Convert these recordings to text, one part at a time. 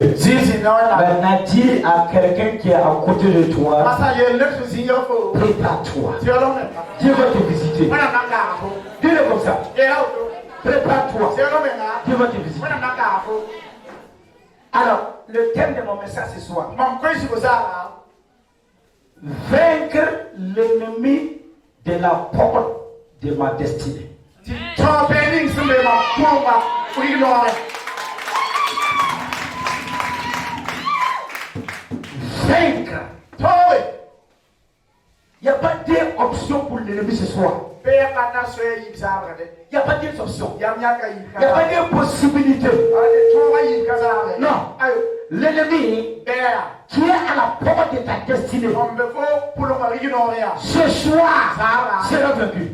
Maintenant, dis à quelqu'un qui est à côté de toi, prépare-toi. Dieu va te visiter. Dis-le comme ça. Prépare-toi. Dieu va te visiter. Alors, le thème de mon message ce soir, vaincre l'ennemi de la porte de ma destinée. Vaincre. Il n'y a pas d'option pour l'ennemi ce soir. Il n'y a pas d'option. Il n'y a pas de possibilité. Non. L'ennemi qui est à la porte de ta destinée, ce soir sera vaincu.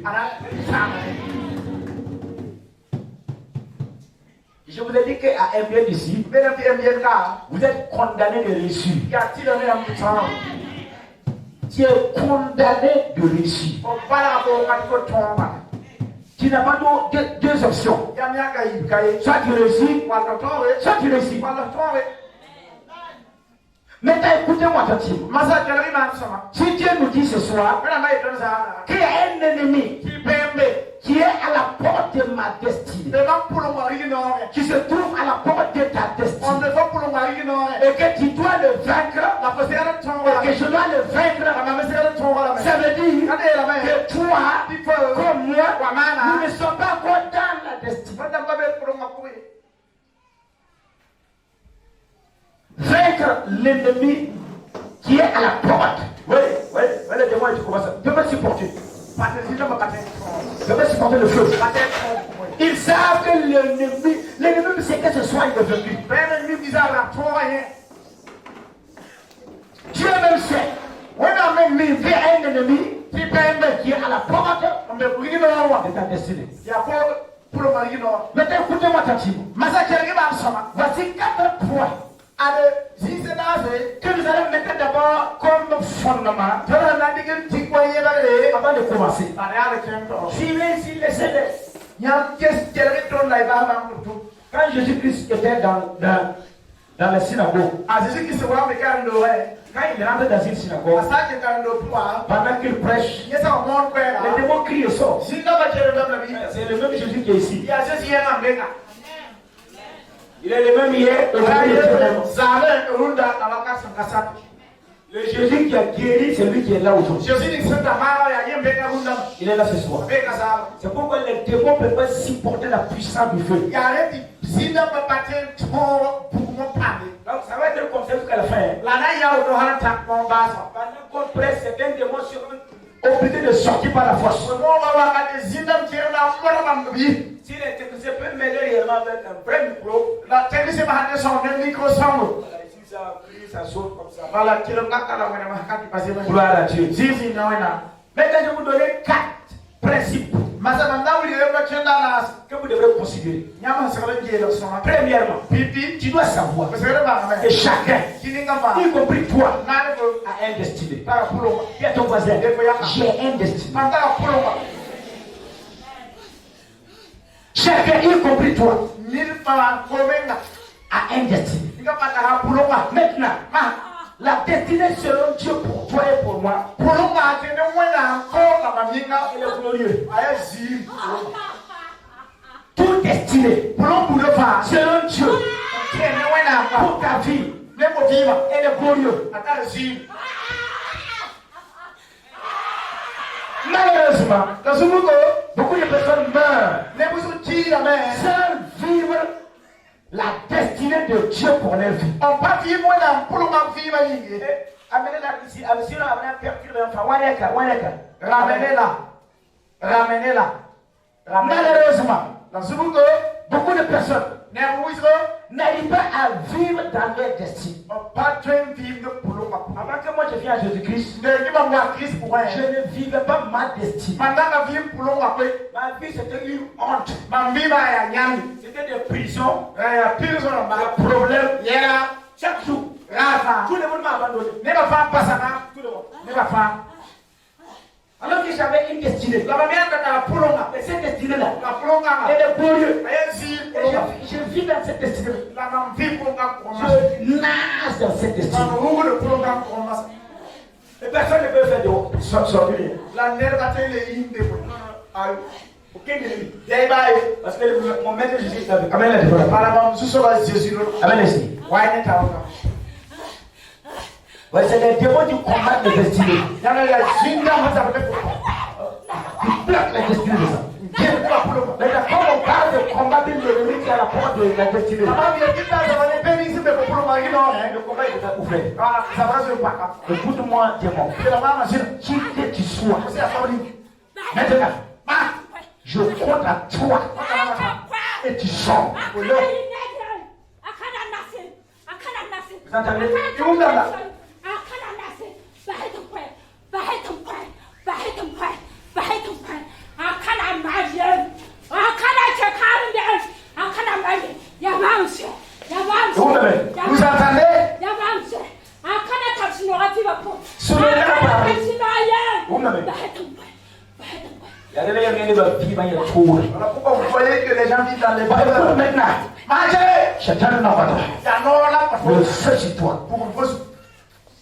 Je vous ai dit qu'à MBN ici, vous êtes condamné de réussir. Tu es condamné de réussir. Tu n'as pas deux options. Soit tu réussis, soit tu réussis. Maintenant, écoutez-moi attentivement. Si Dieu nous dit ce soir qu'il y a un ennemi qui est à la porte de ma destinée, qui se trouve à la porte de ta destinée, et que tu dois le vaincre, et que je dois le vaincre, ça veut dire que toi, comme moi, nous ne sommes pas encore dans la destinée. Vaincre l'ennemi qui est à la porte. Oui, dis-moi, tu commences. Je vais supporter. Je vais supporter le feu. Ils savent que l'ennemi sait que ce soir il est venu. Dieu même sait. On a même mis un ennemi qui est à la porte de ta destinée. Maintenant, écoutez-moi attentivement. Voici 4 points que nous allons mettre d'abord comme fondement avant de commencer. Suivez ici les CD. Quand Jésus-Christ était dans la synagogue, quand il rentre dans une synagogue, pendant qu'il prêche, les démons crient et sortent. C'est le même Jésus qui est ici. Il est le même hier, le Jésus qui a guéri, c'est lui qui est là aujourd'hui. Il est là ce soir. C'est pourquoi les démons ne peuvent pas supporter la puissance du feu. Donc ça va être comme ça jusqu'à la fin. Pendant qu'on presse, certains démons seront obligés de sortir par la force. Si les techniciens peuvent m'aider réellement avec un vrai micro, ici ça crie, ça saute comme ça. Gloire à Dieu. Maintenant je vais vous donner 4 principes que vous devrez considérer. Premièrement, tu dois savoir que chacun, y compris toi, a un destiné. Dis à ton voisin, j'ai un destiné. Chacun, y compris toi, a un destiné. Maintenant, la destinée selon Dieu pour toi et pour moi, il est glorieux. Tout destiné selon Dieu pour ta vie, elle est glorieux. Malheureusement, beaucoup de personnes meurent sans vivre la destinée de Dieu pour leur vie. Amenez-la ici, ramenez-la. Malheureusement, beaucoup de personnes n'arrivent pas à vivre dans leur destinée. Avant que moi je vienne à Jésus-Christ, je ne vivais pas ma destinée. Ma vie c'était une honte. C'était des prisons, des problèmes. Chaque jour, tout le monde m'a abandonné. Tout le monde. Alors que j'avais une destinée. Et cette destinée-là, elle est glorieuse. Je vis dans cette destinée. Je nage dans cette destinée. Et personne ne peut faire de sortir. Aucun ennemi. Parce que mon maître Jésus est Amen. Amen. Ouais, c'est les démons qui combattent les destinées. Qui bloquent les destinées de ça. Mais quand on parle de combattre l'ennemi qui est à la porte de la destinée, le combat est déjà ouvert. Écoute-moi, démon. Qui que tu sois, maintenant, je compte à toi et tu sors. Vous entendez? Vous entendez? Pourquoi vous voyez que les gens vivent dans les bas maintenant? Le feu sur toi.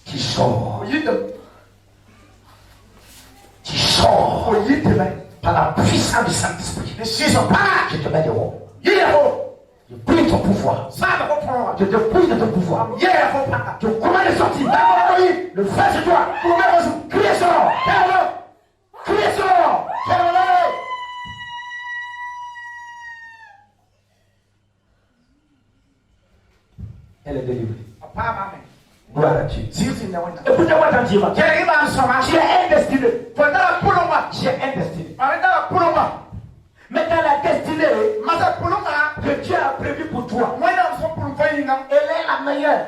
Tu sors. Tu sors par la puissance du Saint-Esprit. Je te mets dehors. Je prie ton pouvoir. Je te prie de ton pouvoir. Je commande de sortir. Le feu sur toi. Criez sort. Criez sort. Elle est délivrée. Gloire à Dieu. Écoutez-moi attentivement. J'ai un destiné. J'ai un destiné. Mais dans la destinée que Dieu a prévu pour toi, elle est la meilleure.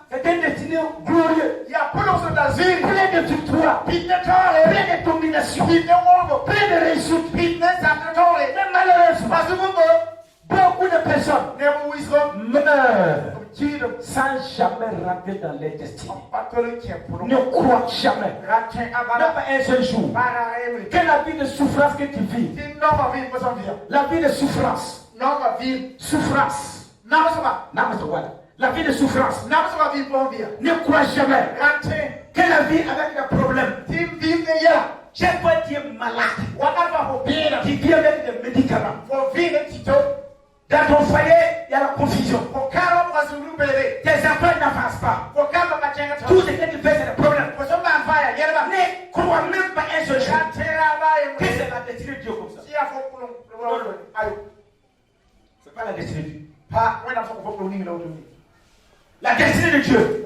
C'est un destiné glorieux. Plein de victoire, plein de domination, plein de réussite. Mais malheureusement, beaucoup de personnes meurent sans jamais rentrer dans les destinées. Ne crois jamais, même pas un seul jour, que la vie de souffrance que tu vis, la vie de souffrance, la vie de souffrance, ne crois jamais que la vie avec des problèmes. Chaque fois que tu es malade, tu vis avec des médicaments. Dans ton foyer, il y a la confusion. Tes enfants n'avancent pas. Tout ce que tu fais, c'est le problème. Ne crois même pas un seul jour que c'est la destinée de Dieu comme ça. C'est pas la destinée de Dieu. La destinée de Dieu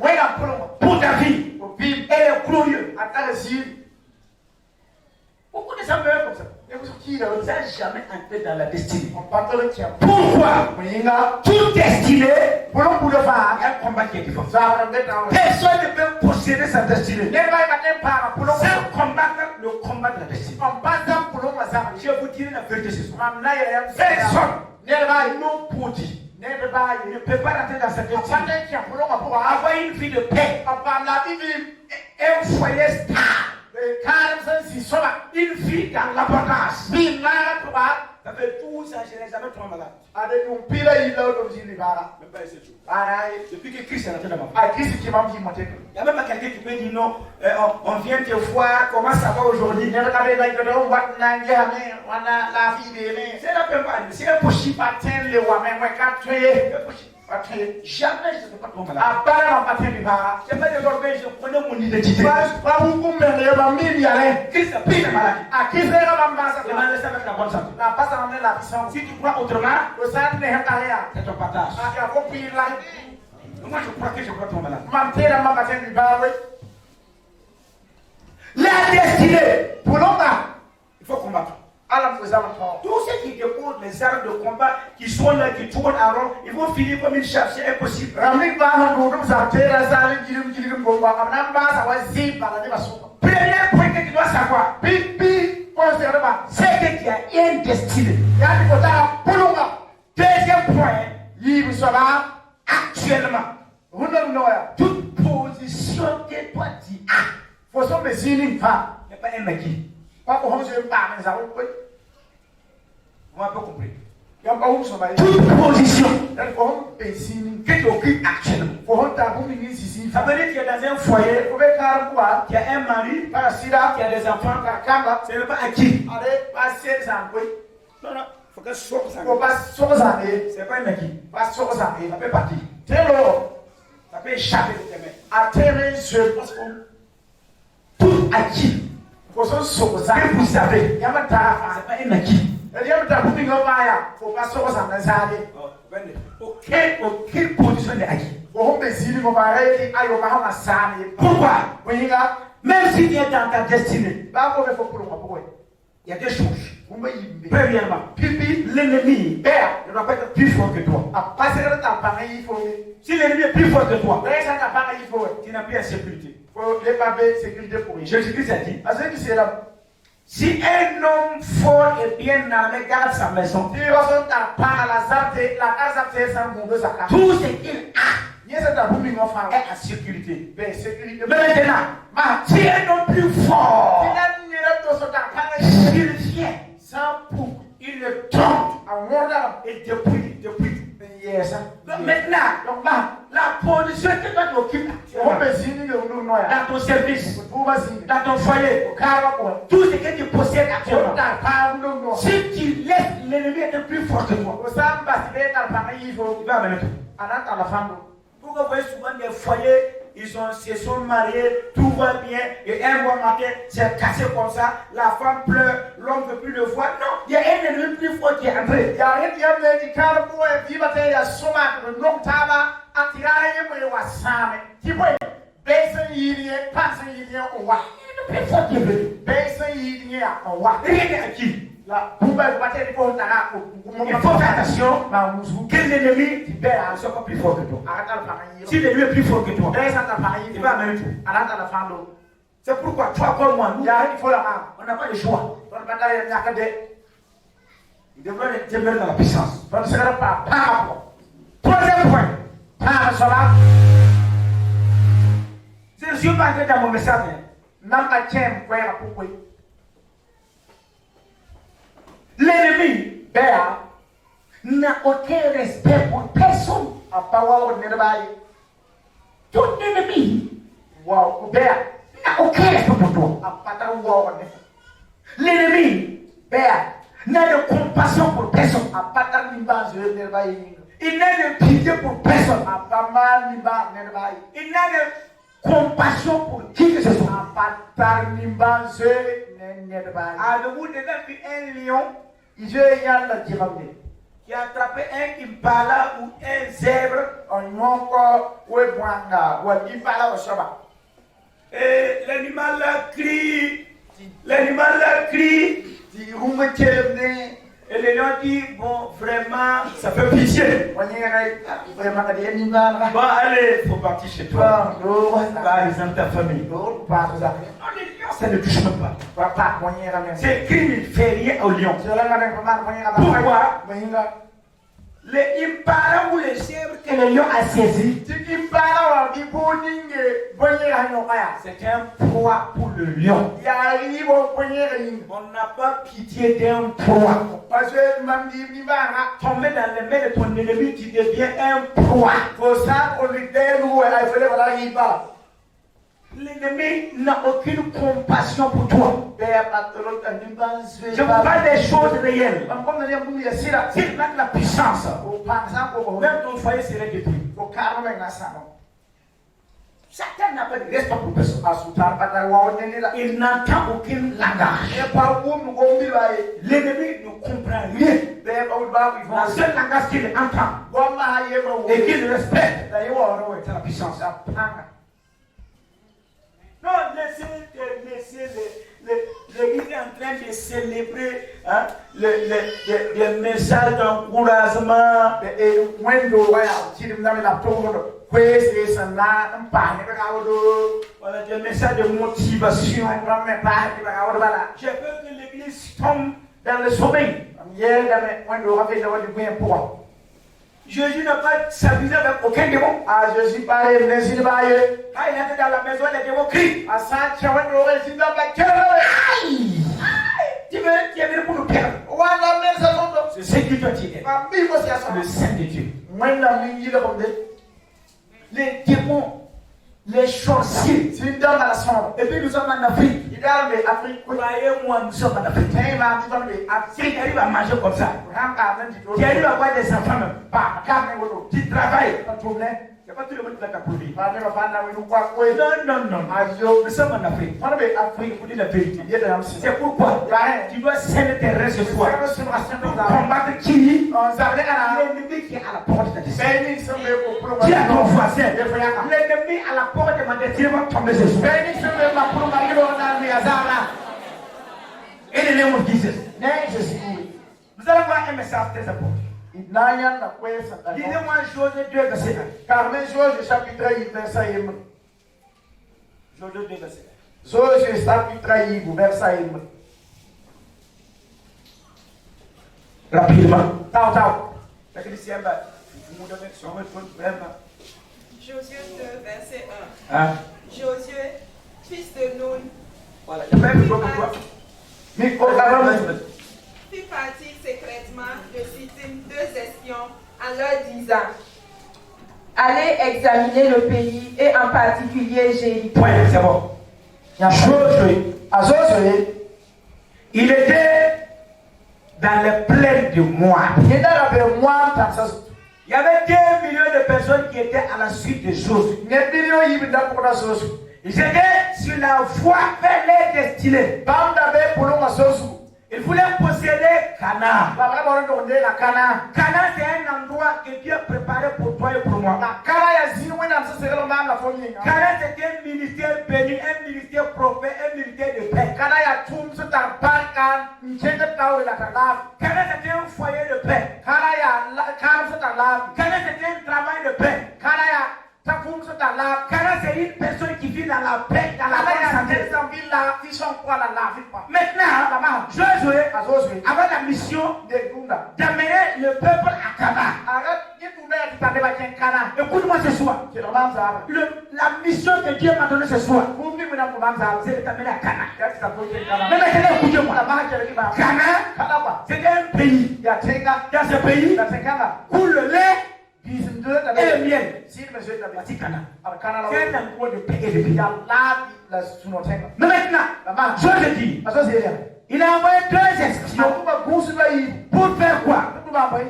pour ta vie, elle est glorieuse. Beaucoup de gens meurent comme ça. Ils n'ont jamais entré dans la destinée. Pourquoi? Toute destinée, il y a un combat qui est différent. Personne ne peut posséder sa destinée sans combattre le combat de la destinée. Je vous dirai la vérité ce soir. Personne non produit ne peut pas rentrer dans sa destinée. Avoir une vie de paix, un foyer stable, une vie dans l'abondance. Ça fait 12 ans, je n'ai jamais tombé malade. Depuis que Christ est rentré dans ma vie. Il n'y a même pas quelqu'un qui peut dire non, on vient te voir, comment ça va aujourd'hui? C'est impossible. Jamais je ne peux pas tomber malade. Jamais de l'orgueil, je connais mon identité. Christ a pris la maladie. Il m'a laissé avec la bonne santé. Si tu crois autrement, c'est ton partage. Moi je crois que je peux tomber malade. La destinée, il faut combattre. Tous ceux qui déposent les armes de combat, qui sont là, qui tournent en rond, ils vont finir comme une chasse, c'est impossible. Premier point que tu dois savoir, c'est que tu as une destinée. Deuxième point, actuellement, toute position que toi tu as, n'est pas un acquis. Pas pour on se parle, mais ça va. On a pas compris. Toute position que tu occupes actuellement. Ça veut dire qu'il y a dans un foyer, il y a un mari, il y a des enfants, ce n'est pas acquis. Non, non, il faut que ce soit ça. C'est pas un acquis. Ça peut partir. Ça peut échapper de tes mains. Parce que tout acquis que vous savez, c'est pas un acquis. Aucune position n'est acquis. Pourquoi? Même si tu es dans ta destinée, il y a deux choses. Premièrement, l'ennemi ne doit pas être plus fort que toi. Si l'ennemi est plus fort que toi, tu n'as plus la sécurité. Jésus-Christ a dit, si un homme fort et bien armé garde sa maison, tout ce qu'il a est en sécurité. Maintenant, si un homme plus fort, il vient sans pour, il le trompe et depuis. Donc maintenant, la position que toi tu occupes dans ton service, dans ton foyer, tout ce que tu possèdes actuellement, si tu laisses l'ennemi être plus fort que toi, il va amener tout. Pourquoi vous voyez souvent des foyers, ils se sont mariés, tout va bien, et un mois matin, c'est cassé comme ça, la femme pleure, l'homme ne veut plus le voir. Non, il y a un ennemi plus fort qui est entré. Il y a un ennemi il faut faire attention que l'ennemi ne soit pas plus fort que toi. Si l'ennemi est plus fort que toi, il va amener tout. C'est pourquoi toi comme moi, nous, on n'a pas de choix. Il devrait demeurer dans la puissance. Troisième point. Je ne suis pas entré dans mon message. L'ennemi n'a aucun respect pour personne. Tout ennemi n'a aucun respect pour toi. L'ennemi n'a de compassion pour personne. Il n'a de pitié pour personne. Il n'a de compassion pour qui que ce soit. Avez-vous déjà vu un lion qui a attrapé un impala ou un zèbre? Et l'animal crie. Et le lion dit, bon, vraiment, ça fait pitié. Bon, allez, il faut partir chez toi. Par exemple, ta famille. Non, le lion, ça ne touche même pas. C'est qu'il ne fait rien au lion. Pourquoi? Les impala ou les zèbres que le lion a saisi, c'est un proie pour le lion. On n'a pas pitié d'un proie. Tomber dans les mains de ton ennemi, tu deviens un proie. L'ennemi n'a aucune compassion pour toi. Je vous parle des choses réelles. S'il manque la puissance, même ton foyer serait détruit. Satan n'a pas de respect pour personne. Il n'entend aucun langage. L'ennemi ne comprend rien. La seule langage qu'il entend et qu'il respecte, c'est la puissance. Non, laissez l'église est en train de célébrer les messages d'encouragement. Voilà, des messages de motivation. J'ai peur que l'église tombe dans le sommeil. Jésus n'a pas s'amusé avec aucun démon. Jésus parlait, quand il était dans la maison, les démons crient. Aïe! tu es venu pour nous perdre. C'est ce que toi tu es. Le Saint de Dieu. Les démons, les sorciers. Et puis nous sommes en Afrique. Croyez-moi, nous sommes en Afrique. Si tu arrives à manger comme ça, tu arrives à avoir des enfants même, tu travailles, il n'y a pas tout le monde qui va t'applaudir. Non. Nous sommes en Afrique. Il faut dire la vérité. C'est pourquoi tu dois sceller tes restes ce soir pour combattre qui l'ennemi qui est à la porte de ta destinée. Dis à ton voisin, l'ennemi à la porte de ma destinée va tomber ce soir. Et le nom de Jesus. Nous allons voir un message très important. Lisez-moi Josué 2, verset 1. Carmen Josué chapitre 1, verset 1. Josué 2, verset 1. Josué chapitre 1, verset 1. Rapidement. Josué 2, verset 1. Hein? Josué, fils de Nun, Voilà, il y a pas un peu pour toi. fit partir secrètement de Sittim 2 espions en leur disant: allez examiner le pays et en particulier Jéricho. Ouais, c'est bon. Josué, il était dans les plaines de Moab. Il y avait 2 millions de personnes qui étaient à la suite de Josué. Ils étaient sur la voie vers les destinés. Ils voulaient posséder Canaan. Canaan, c'est un endroit que Dieu a préparé pour toi et pour moi. Canaan, c'est un ministère béni, un ministère prophète, un ministère de paix. Canaan, c'est un foyer de paix. Canaan, c'est un travail de paix. Canaan, c'est une personne qui vit dans la paix, dans la bonne santé. Maintenant, Josué avait la mission d'amener le peuple à Canaan. Écoute-moi ce soir. La mission que Dieu m'a donnée ce soir, c'est de t'amener à Canaan. Mais maintenant, écoutez-moi. Canaan, c'est un pays. Dans ce pays, coule le lait et le miel. C'est Canaan. C'est un endroit de paix et de vie. Mais maintenant, je te dis, il a envoyé 2 espions pour faire quoi?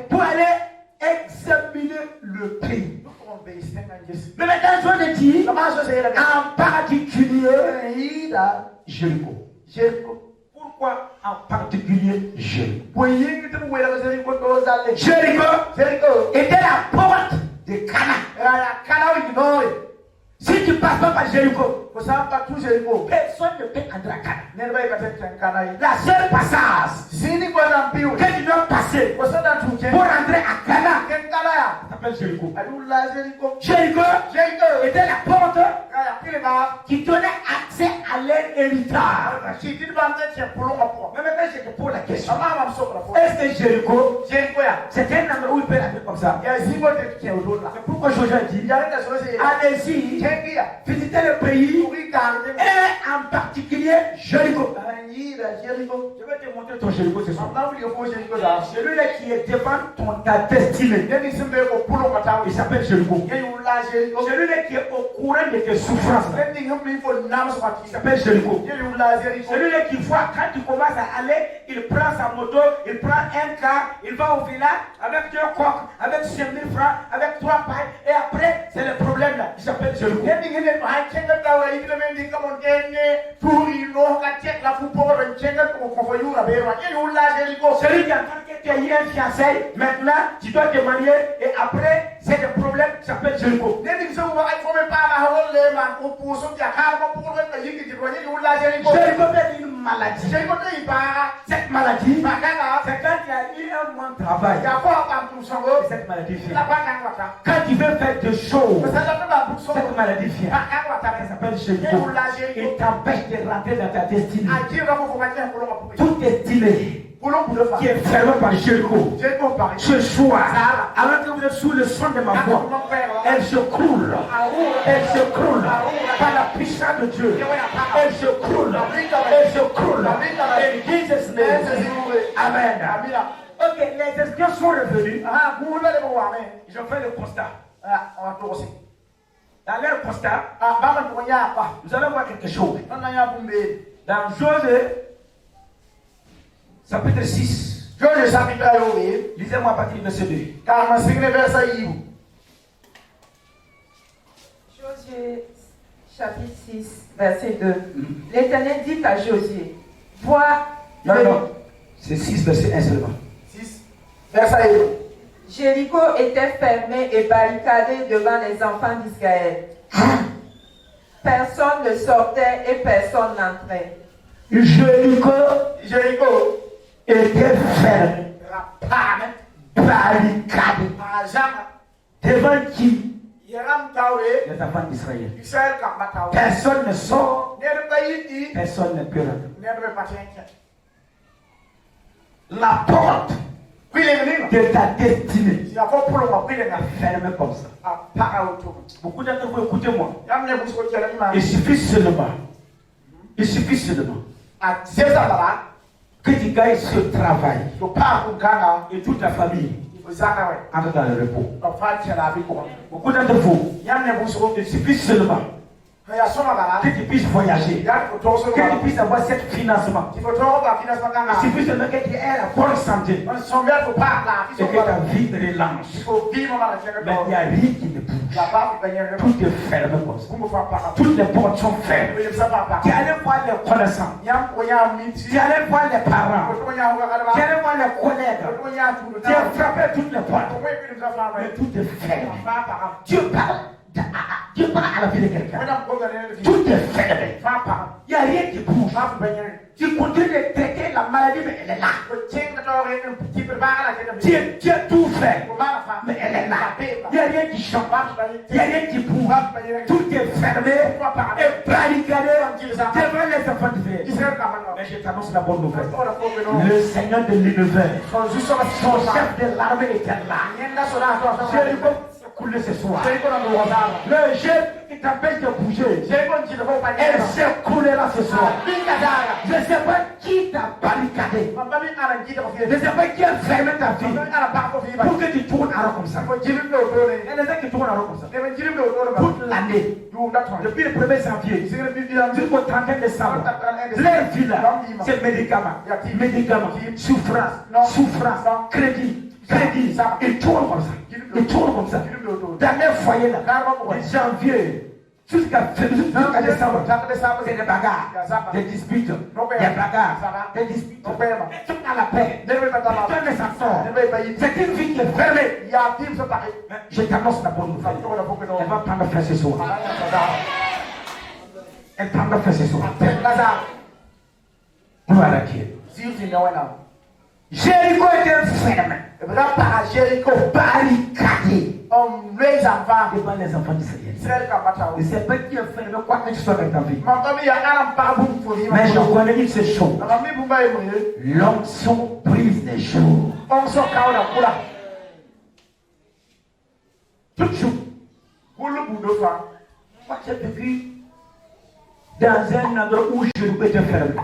Pour aller examiner le pays. Mais maintenant, je te dis, en particulier, Jéricho. Pourquoi en particulier Jéricho? Jéricho était la porte de Canaan. Si tu passes pas par Jéricho, personne ne peut entrer à Canaan. La seule passage que tu dois passer pour entrer à Canaan s'appelle Jéricho. Jéricho était la porte qui donnait accès à l'héritage. Mais maintenant, je te pose la question. Est-ce que Jéricho, c'est un endroit où il peut aller comme ça? C'est pourquoi Josué dit, allez-y, visiter le pays et en particulier Jéricho. Je vais te montrer ton Jéricho ce soir. Celui-là qui est devant ta destinée, il s'appelle Jéricho. Celui-là qui est au courant de tes souffrances, il s'appelle Jéricho. Celui-là qui voit quand tu commences à aller, il prend sa moto, il prend un car, il va au village avec 2 coques, avec 5 000 francs, avec 3 pailles, et après c'est le problème là, il s'appelle Jéricho. Celui qui attend que tu aies un fiancé, maintenant tu dois te marier et après c'est le problème qui s'appelle Jéricho. Jéricho c'est une maladie. Cette maladie, c'est quand tu as eu un mois de travail. Cette maladie vient. Quand tu veux faire des choses, cette maladie vient. Ça s'appelle Jéricho. Il t'empêche de rentrer dans ta destinée. Tout est stylé. qui est fermée par Jéricho. Ce soir, alors que vous êtes sous le son de ma voix, elle se croule. Elle se croule par la puissance de Dieu. Elle se croule. Elle se croule. In Jesus' name. Amen. Ok, les espions sont revenus. Ils ont fait le constat. Dans leur constat, nous allons voir quelque chose. Dans Josué, chapitre 6. Lisez-moi à partir du verset 2. Josué, chapitre 6, verset 2. L'Éternel dit à Josué, vois... Non, c'est 6, verset 1 seulement. 6, verset 1. Jéricho était fermé et barricadé devant les enfants d'Israël. Personne ne sortait et personne n'entrait. Jéricho était fermé, barricadé. Devant qui? Les enfants d'Israël. Personne ne sort, personne ne peut rentrer. La porte de ta destinée est fermée comme ça. Beaucoup d'entre vous, écoutez-moi. Il suffit seulement que tu gagnes ce travail et toute ta famille entre dans le repos. Beaucoup d'entre vous, il suffit seulement que tu puisses voyager, que tu puisses avoir ce financement. Il suffit seulement que tu aies la bonne santé et que ta vie relance. Mais il n'y a rien qui ne bouge. Tout est fermé comme ça. Toutes les portes sont fermées. Tu allais voir les connaissances. Tu allais voir les parents. Tu allais voir les collègues. Tu as frappé toutes les portes. Mais tout est fermé. Dieu parle à la vie de quelqu'un. Tout est fermé. Il n'y a rien qui bouge. Tu continues de traiter la maladie, mais elle est là. Tu as tout fait, mais elle est là. Il n'y a rien qui change. Il n'y a rien qui bouge. Tout est fermé et barricadé devant les enfants d'Israël. Mais je t'annonce la bonne nouvelle. Le Seigneur de l'univers, son chef de l'armée était là. Jéricho coulé ce soir. Le jet qui t'empêche de bouger, elle s'est coulée là ce soir. Je ne sais pas qui t'a barricadé. Je ne sais pas qui a fermé ta vie pour que tu tournes en rond comme ça. Il y a des gens qui tournent en rond comme ça toute l'année, depuis le 1er janvier jusqu'au 31 décembre. Leur vie là, c'est médicaments, souffrance, crédit. Il tourne comme ça. Dans les foyers là, de janvier jusqu'à décembre, c'est des bagarres, des disputes, des disputes. Tout à la paix, personne ne s'en sort. C'est une vie qui est fermée. Je t'annonce la bonne nouvelle. Elle va prendre fin ce soir. Elle prendra fin ce soir. Gloire à Dieu. Jéricho était fermé. Jéricho barricadé devant les enfants d'Israël. Je ne sais pas qui a fermé quoi que ce soit dans ta vie. Mais je connais une seule chose. L'onction brise les jours. Tout jour. Moi, j'ai vécu dans un endroit où Jéricho était fermé.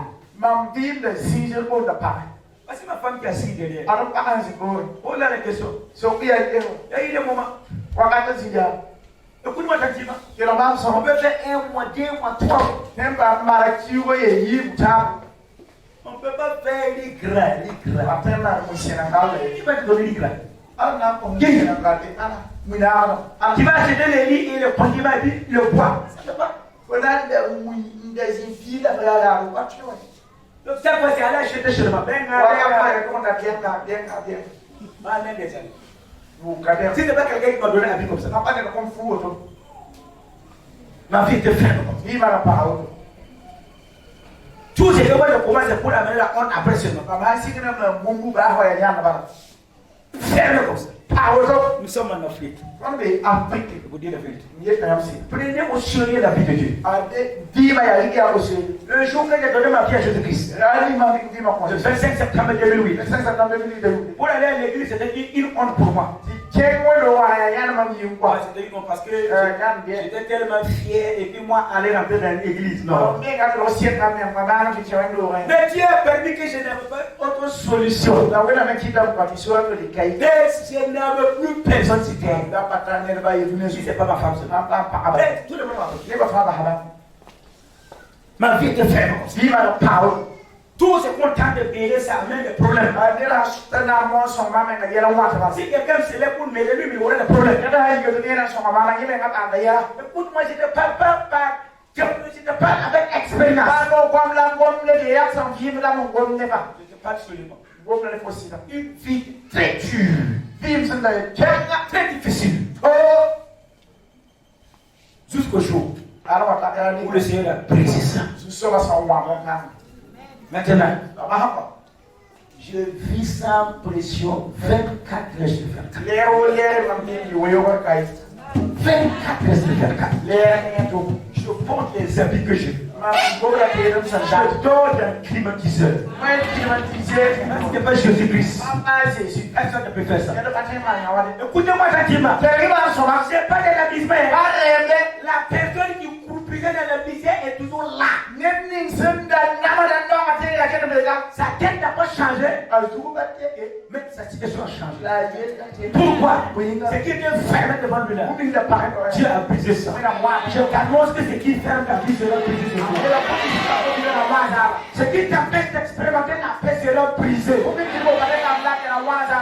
Parce que ma femme qui a assis derrière. Oh là la question. Il y a eu des moments. Écoute-moi gentiment. On peut faire 1 mois, 2 mois, 3 mois. On ne peut pas faire les gras. Qui va te donner les gras? Qui va acheter les lits et le condiment et le bois? Ça ne peut pas. Donc ça va c'est aller acheter chez le matin. Si ce n'est pas quelqu'un qui m'a donné la vie comme ça. Ma vie était ferme. Tout ce que moi je commence pour amener la honte après ce moment. Ferme comme ça. Nous sommes en Afrique. Je vous dis la vérité. Prenez au sérieux la vie de Dieu. Le jour que j'ai donné ma vie à Jésus-Christ, le 25 septembre 2008, pour aller à l'église, c'était une honte pour moi. C'était une honte parce que j'étais tellement fier et puis moi aller rentrer dans l'église. Non. Mais Dieu a permis que je n'avais pas autre solution. Je n'avais plus personne sur terre. Si c'est pas ma femme, c'est pas tout le monde. Ma vie était ferme. Tout se content de payer ça, même des problèmes. Si quelqu'un se lève pour m'aider, lui, il aurait des problèmes. Écoute-moi, je ne parle pas avec expérience. Je te parle seulement. Une vie très dure. Très difficile. Jusqu'au jour où le Seigneur a brisé ça. Maintenant, je vis sans pression 24 heures sur 24. 24 heures sur 24. Je porte les habits que j'ai. J'adore un climatiseur. Ce n'est pas Jésus-Christ. Personne ne peut faire ça. Écoutez-moi gentiment. Ce n'est pas de la misère. La personne qui croupissait dans la misère est toujours là. Sa tête n'a pas changé. Mais sa situation a changé. Pourquoi? Ce qui était fermé devant lui là. Dieu a brisé ça. Je t'annonce que ce qui ferme ta vie sera brisé. Ce qui t'empêche d'expérimenter la paix sera brisé.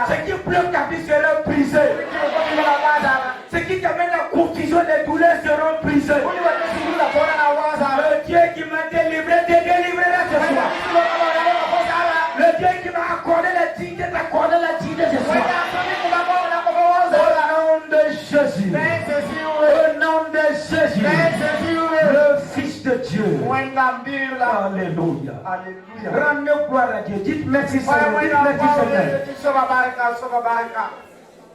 Ce qui bloque ta vie sera brisé. Ce qui t'amène la confusion, les douleurs seront brisées. Le Dieu qui m'a délivré te délivrera ce soir. Le Dieu qui m'a accordé la dignité t'accorde la dignité ce soir. Au nom de Jésus. Au nom de Jésus. Le Fils de Dieu. Alléluia. Rendez gloire à Dieu. Dites merci Seigneur. Dites merci Seigneur.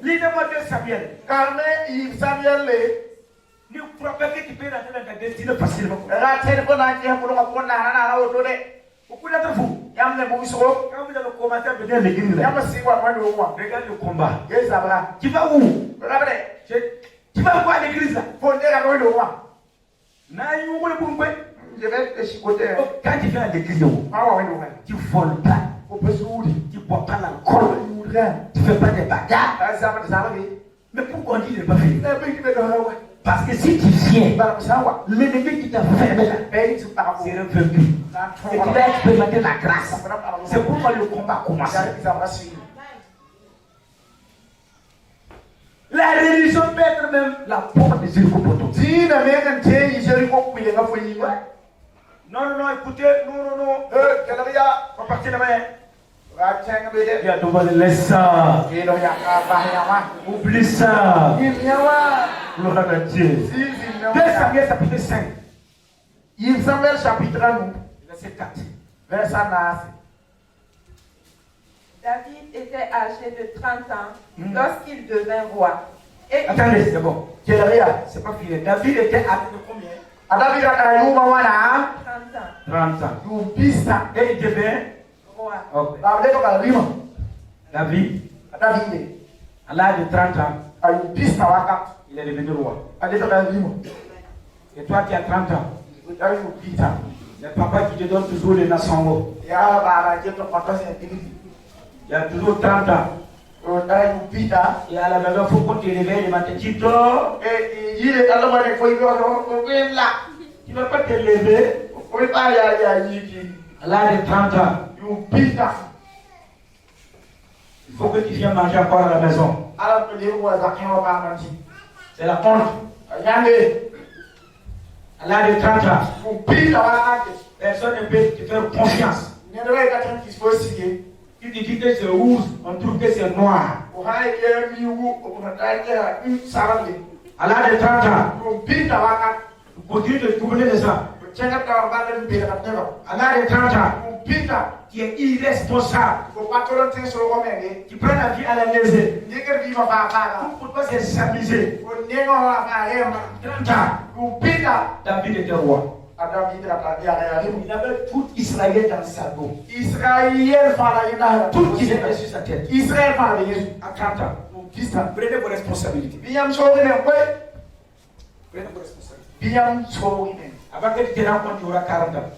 Lisez-moi 2 Samuel. Nous prophètes qui peuvent rentrer dans ta destinée facilement. Beaucoup d'entre vous, quand vous avez commencé à venir à l'église, regarde le combat. Tu vas où? Tu vas voir l'église là. Je vais chicoter. Quand tu viens à l'église, tu ne voles pas. Tu ne bois pas l'alcool. Tu ne fais pas des bagarres. Mais pourquoi on dit ne pas faire? Parce que si tu viens, l'ennemi qui t'a fermé là, sera vaincu. Et tu vas expérimenter la grâce. C'est pourquoi le combat commence. La religion peut être même la porte de Jéricho pour toi. Non, écoutez, non. On va partir là-bas. Laisse ça. Oublie ça. Gloire à Dieu. 2 Samuel chapitre 5. Samuel chapitre 9. Verset 4. Verset 9. David était âgé de 30 ans lorsqu'il devint roi. Et attendez, c'est bon. C'est pas fini. David était âgé de combien? 30 ans. Et il devint roi. Okay. David, à l'âge de 30 ans, il est devenu roi. Et toi qui as 30 ans, le papa qui te donne toujours les nations. Il y a toujours 30 ans. Et à la maison, il faut qu'on te réveille le matin. Tu dors. Tu ne vas pas te lever. À l'âge de 30 ans. Il faut que tu viennes manger encore à la maison. C'est la honte. À l'âge de 30 ans, personne ne peut te faire confiance. Tu te dis que c'est rouge, on trouve que c'est noir. À l'âge de 30 ans, continue de tourner de ça. À l'âge de 30 ans, qui est irresponsable, qui prend la vie à la légère, pour pas s'amuser. 30 ans, David était roi. Il avait tout Israël dans sa peau. Tout qui était sur sa tête. À 30 ans. Prenez vos responsabilités. Prenez vos responsabilités. Avant que tu te rendes compte, tu auras 40 ans.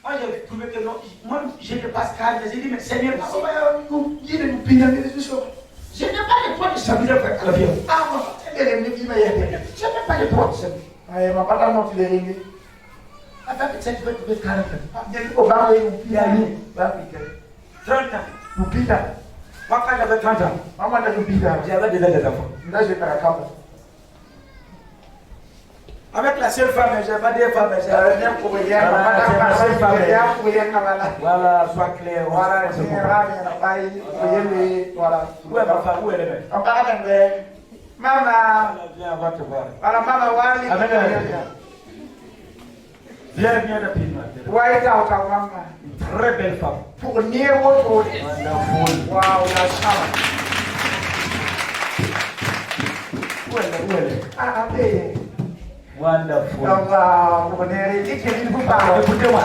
Moi, j'ai trouvé que non. Moi, je dépasse 40 ans. J'ai dit, mais Seigneur, je n'ai pas le droit de s'amuser avec la vie. Ah, moi, je n'ai pas le droit de s'amuser. Avant que tu te trouves 40 ans. 30 ans. Moi, quand j'avais 30 ans, j'avais déjà des enfants. Avec la seule femme, j'ai pas deux femmes. Voilà, sois clair. Voilà, où est ma femme? Où est elle? Maman. Viens, on va te voir. Viens rapidement. Très belle femme. Pour nier votre Waouh, la chance. où elle est? Ah, Wonderful. Écoutez-moi.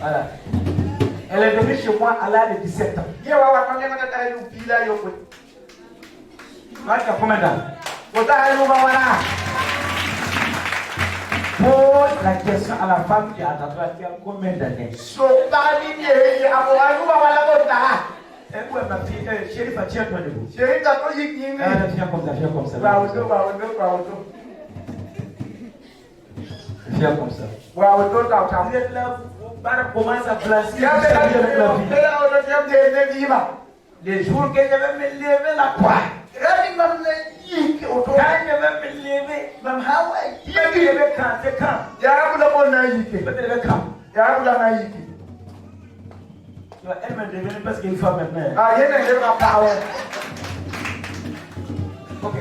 Voilà. Elle est venue chez moi à l'âge de 17 ans. Moi, tu as combien d'années? Pose la question à la femme qui a attendu à combien d'années? Où est ma fille? Chérie, tiens-toi debout. Viens comme ça, viens comme ça. Viens comme ça. Vous êtes là, vous commencez à placer la vie. Les jours que je vais me lever la croix. Quand je vais me lever, même Hawaï, je vais me lever quand? C'est quand? Je vais me lever quand? Elle m'a devenu parce qu'il faut maintenant. Ok.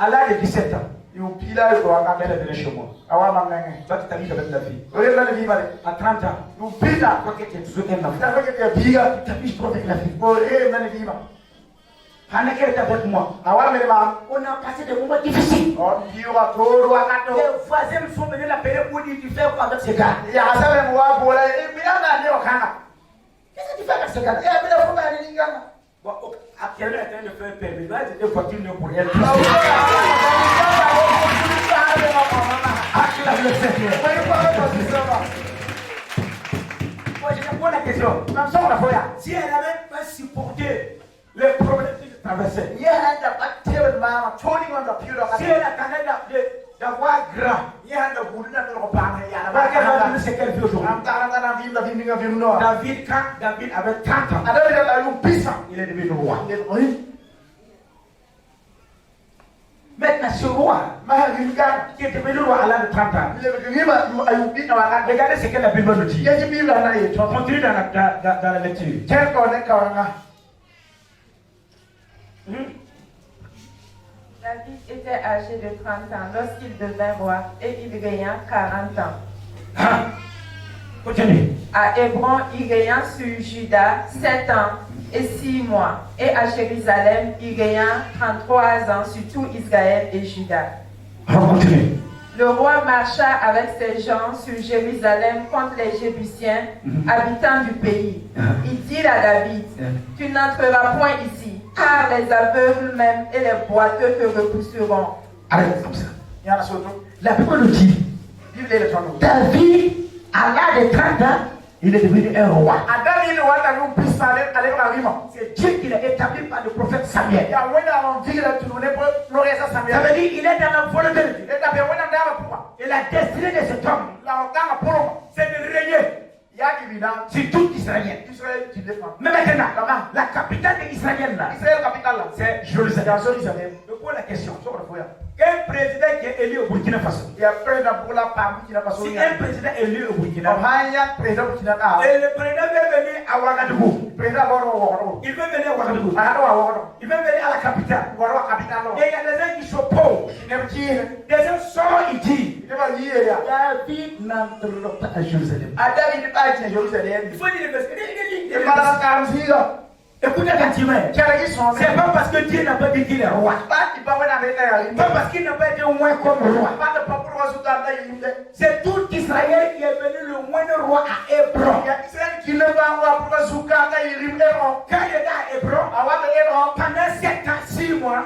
À l'âge de 17 ans, elle est venue chez moi. Toi, tu t'habilles avec la fille. À 30 ans, toi qui es toujours un enfant, tu t'habilles trop avec la fille. Pendant qu'elle est avec moi, on a passé des moments difficiles. Les voisins me sont venus l'appeler pour dire tu fais quoi avec ce gars? Qu'est-ce que tu fais avec ce gars? Bon, actuellement, elle est en train de faire un permis. Là, c'était fortuné pour elle. Moi, je te pose la question. Si elle n'avait pas supporté les problèmes que je traversais, si elle attendait d'avoir grand, c'est qu'elle vit aujourd'hui. David, quand David avait 30 ans, il est devenu roi. Maintenant, ce roi, qui est devenu roi à l'âge de 30 ans, regardez ce que la Bible nous dit. Continue dans la lecture. David était âgé de 30 ans lorsqu'il devint roi et il régna 40 ans. Continue. À Hébron, il régna sur Juda 7 ans et 6 mois. Et à Jérusalem, il régna 33 ans sur tout Israël et Juda. Continue. Le roi marcha avec ses gens sur Jérusalem contre les Jébusiens, habitants du pays. Il dit à David, tu n'entreras point ici, car les aveugles même et les boiteux te repousseront. Arrête comme ça. La Bible nous dit, David, à l'âge de 30 ans, il est devenu un roi. C'est Dieu qui l'a établi par le prophète Samuel. Ça veut dire qu'il est dans la volonté de Dieu. Et la destinée de cet homme, c'est de régner sur tout Israël. Mais maintenant, la capitale d'Israël, c'est Jérusalem. Je pose la question. Quel président qui est élu au Burkina Faso, Il y a président pour la femme qui n'a pas si sauvé. un président est élu au Burkina, Il y a président qui n'a pas. et le président veut venir à Ouagadougou, Président Waro. il veut venir à Ouagadougou, Waro. il veut venir à la capitale, Waro capitale. et il y a des gens qui s'opposent, Il n'est pas des gens sont ici. Il n'est pas lié. David n'entre pas à Jérusalem. Adam il n'est pas à Jérusalem. Il faut dire le verset. Il est pas dans 46 ans. Écoutez gentiment. C'est pas parce que Dieu n'a pas dit qu'il est roi. Pas parce qu'il n'a pas été oint comme roi. C'est tout Israël qui est venu le moindre roi à Hébron. Quand il était à Hébron, pendant 7 ans, 6 mois,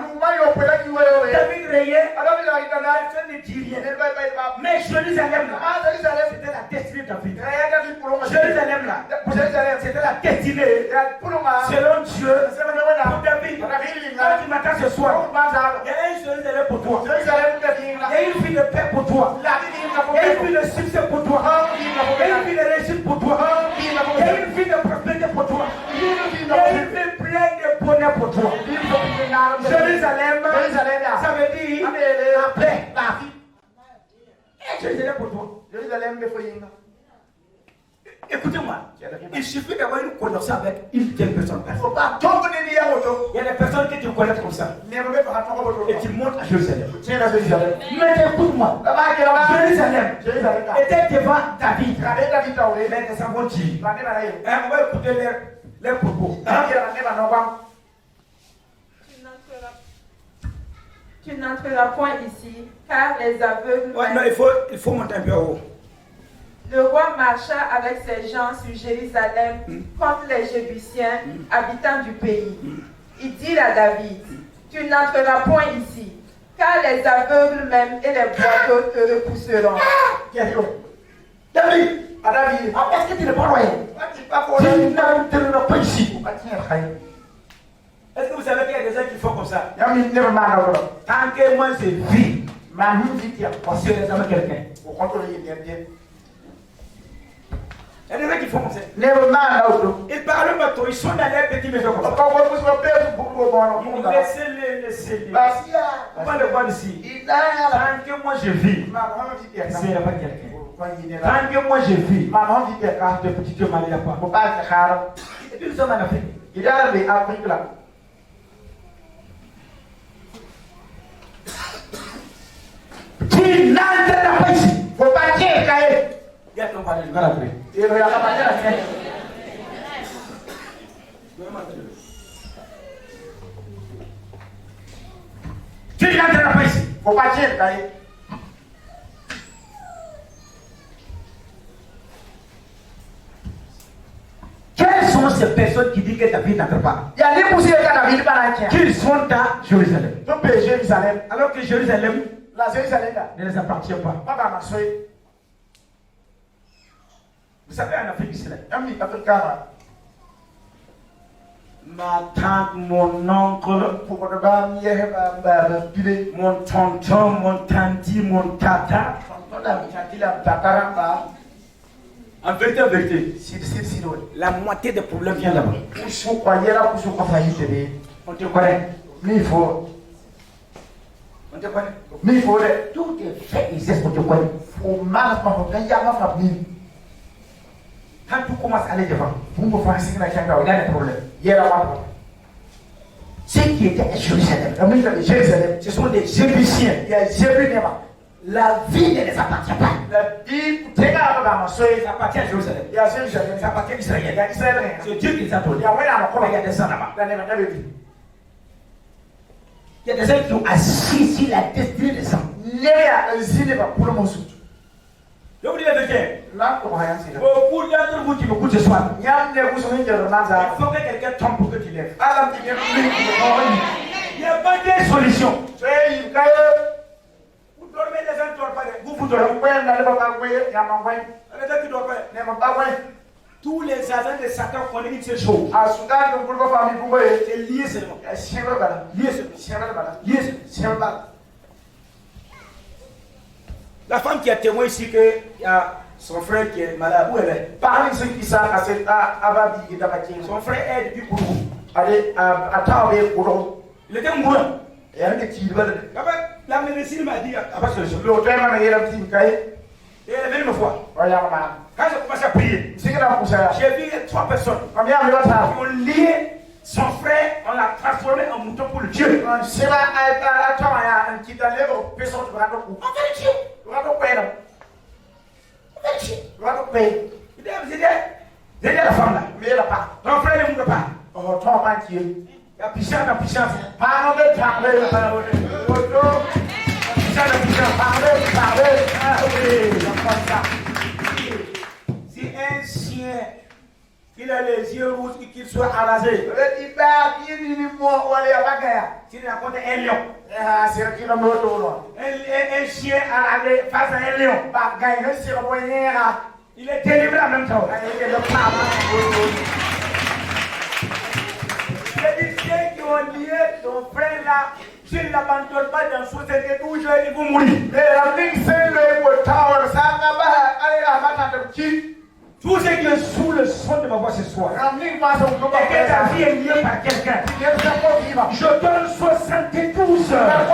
David rayait, personne ne dit rien. Mais Jérusalem là, c'était la destinée de David. Jérusalem là, c'était la destinée selon Dieu pour David. Quand tu m'attends ce soir, il y a un Jérusalem pour toi. Il y a une vie de paix pour toi. Il y a une vie de succès pour toi. Il y a une vie de réussite pour toi. Il y a une vie de prospérité pour toi. Il y a une vie pleine de bonheur pour toi. Jérusalem, ça veut dire la paix, la vie. Et Jérusalem pour toi. Écoutez-moi, il suffit d'avoir une connexion avec une telle personne. Il y a des personnes que tu connais comme ça. Et tu montes à Jérusalem. Mais écoute-moi, Jérusalem était devant David. Mais nous avons dit, on va écouter leurs propos. Tu n'entreras point ici, car les aveugles... Ouais, non, il faut monter un peu haut. Le roi marcha avec ses gens sur Jérusalem contre les Jébusiens, habitants du pays. Il dit à David, tu n'entreras point ici, car les aveugles même et les boiteux te repousseront. David, est-ce que tu n'es pas loin? Tu n'entreras pas ici. Est-ce que vous savez qu'il y a des gens qui font comme ça? Tant que moi je vis, ma vie qui a passé les hommes quelqu'un. Il y a des gens qui font comme ça. Ils parlent pas trop, ils sont dans les petites maisons comme ça. Laissez-les. On va le voir ici. Tant que moi je vis, il n'y a pas quelqu'un. Tant que moi je vis, de petit Dieu m'en a pas. Et puis nous sommes en Afrique. Il y a des Afrique là. Tu n'entreras pas ici. Il ne faut pas dire qu'il y a ton pari, je vais l'appeler. Tu n'entreras pas ici. Il ne faut pas dire qu'il Quelles sont ces personnes qui disent que David n'entre pas? Qu'ils sont à Jérusalem. Alors que Jérusalem ne les appartient pas. Vous savez, en Afrique ici, ma tante, mon oncle, mon tonton, mon tanti, mon tata. En vérité, la moitié des problèmes vient là-bas. On te connaît. On te connaît. Tout est fait et c'est ce qu'on te connaît. Quand tout commence à aller devant, il y a des problèmes. Ceux qui étaient à Jérusalem, ce sont des Jébusiens. La vie ne les appartient pas. Ça appartient à Jérusalem. Ça appartient à Israël. C'est Dieu qui les a donnés. Il y a des gens là-bas. Il y a des gens qui ont assis sur la destinée des gens. Je vous dis la vérité. Beaucoup d'entre vous qui m'écoutent ce soir, il faut que quelqu'un tombe pour que tu lèves. Il n'y a pas de solution. Vous dormez, les gens ne dorment pas. Vous dormez. Les gens qui dorment pas. Tous les agents de Satan connaissent une seule chose. C'est lié seulement. Lié seulement. La femme qui a témoigné ici qu'il y a son frère qui est malade, où elle est? Son frère est depuis Kourou. Il était mourant. La médecine m'a dit, à pas solution. Et elle est venue me voir. Quand j'ai commencé à prier, j'ai vu 3 personnes qui ont lié son frère, on l'a transformé en mouton pour le Dieu. On va le tuer. J'ai dit à la femme là, mais elle n'a pas. Ton frère ne mourra pas. Il y a puissance dans puissance. Si un chien, il a les yeux rouges et qu'il soit arrasé, s'il rencontre un lion, un chien arrasé face à un lion, il est délivré en même temps. Les ceux qui ont lié ton frère là, je ne l'abandonne pas dans 72 heures, il va mourir. Tous ceux qui sont sous le son de ma voix ce soir, et que ta vie est liée par quelqu'un, je donne 72 heures.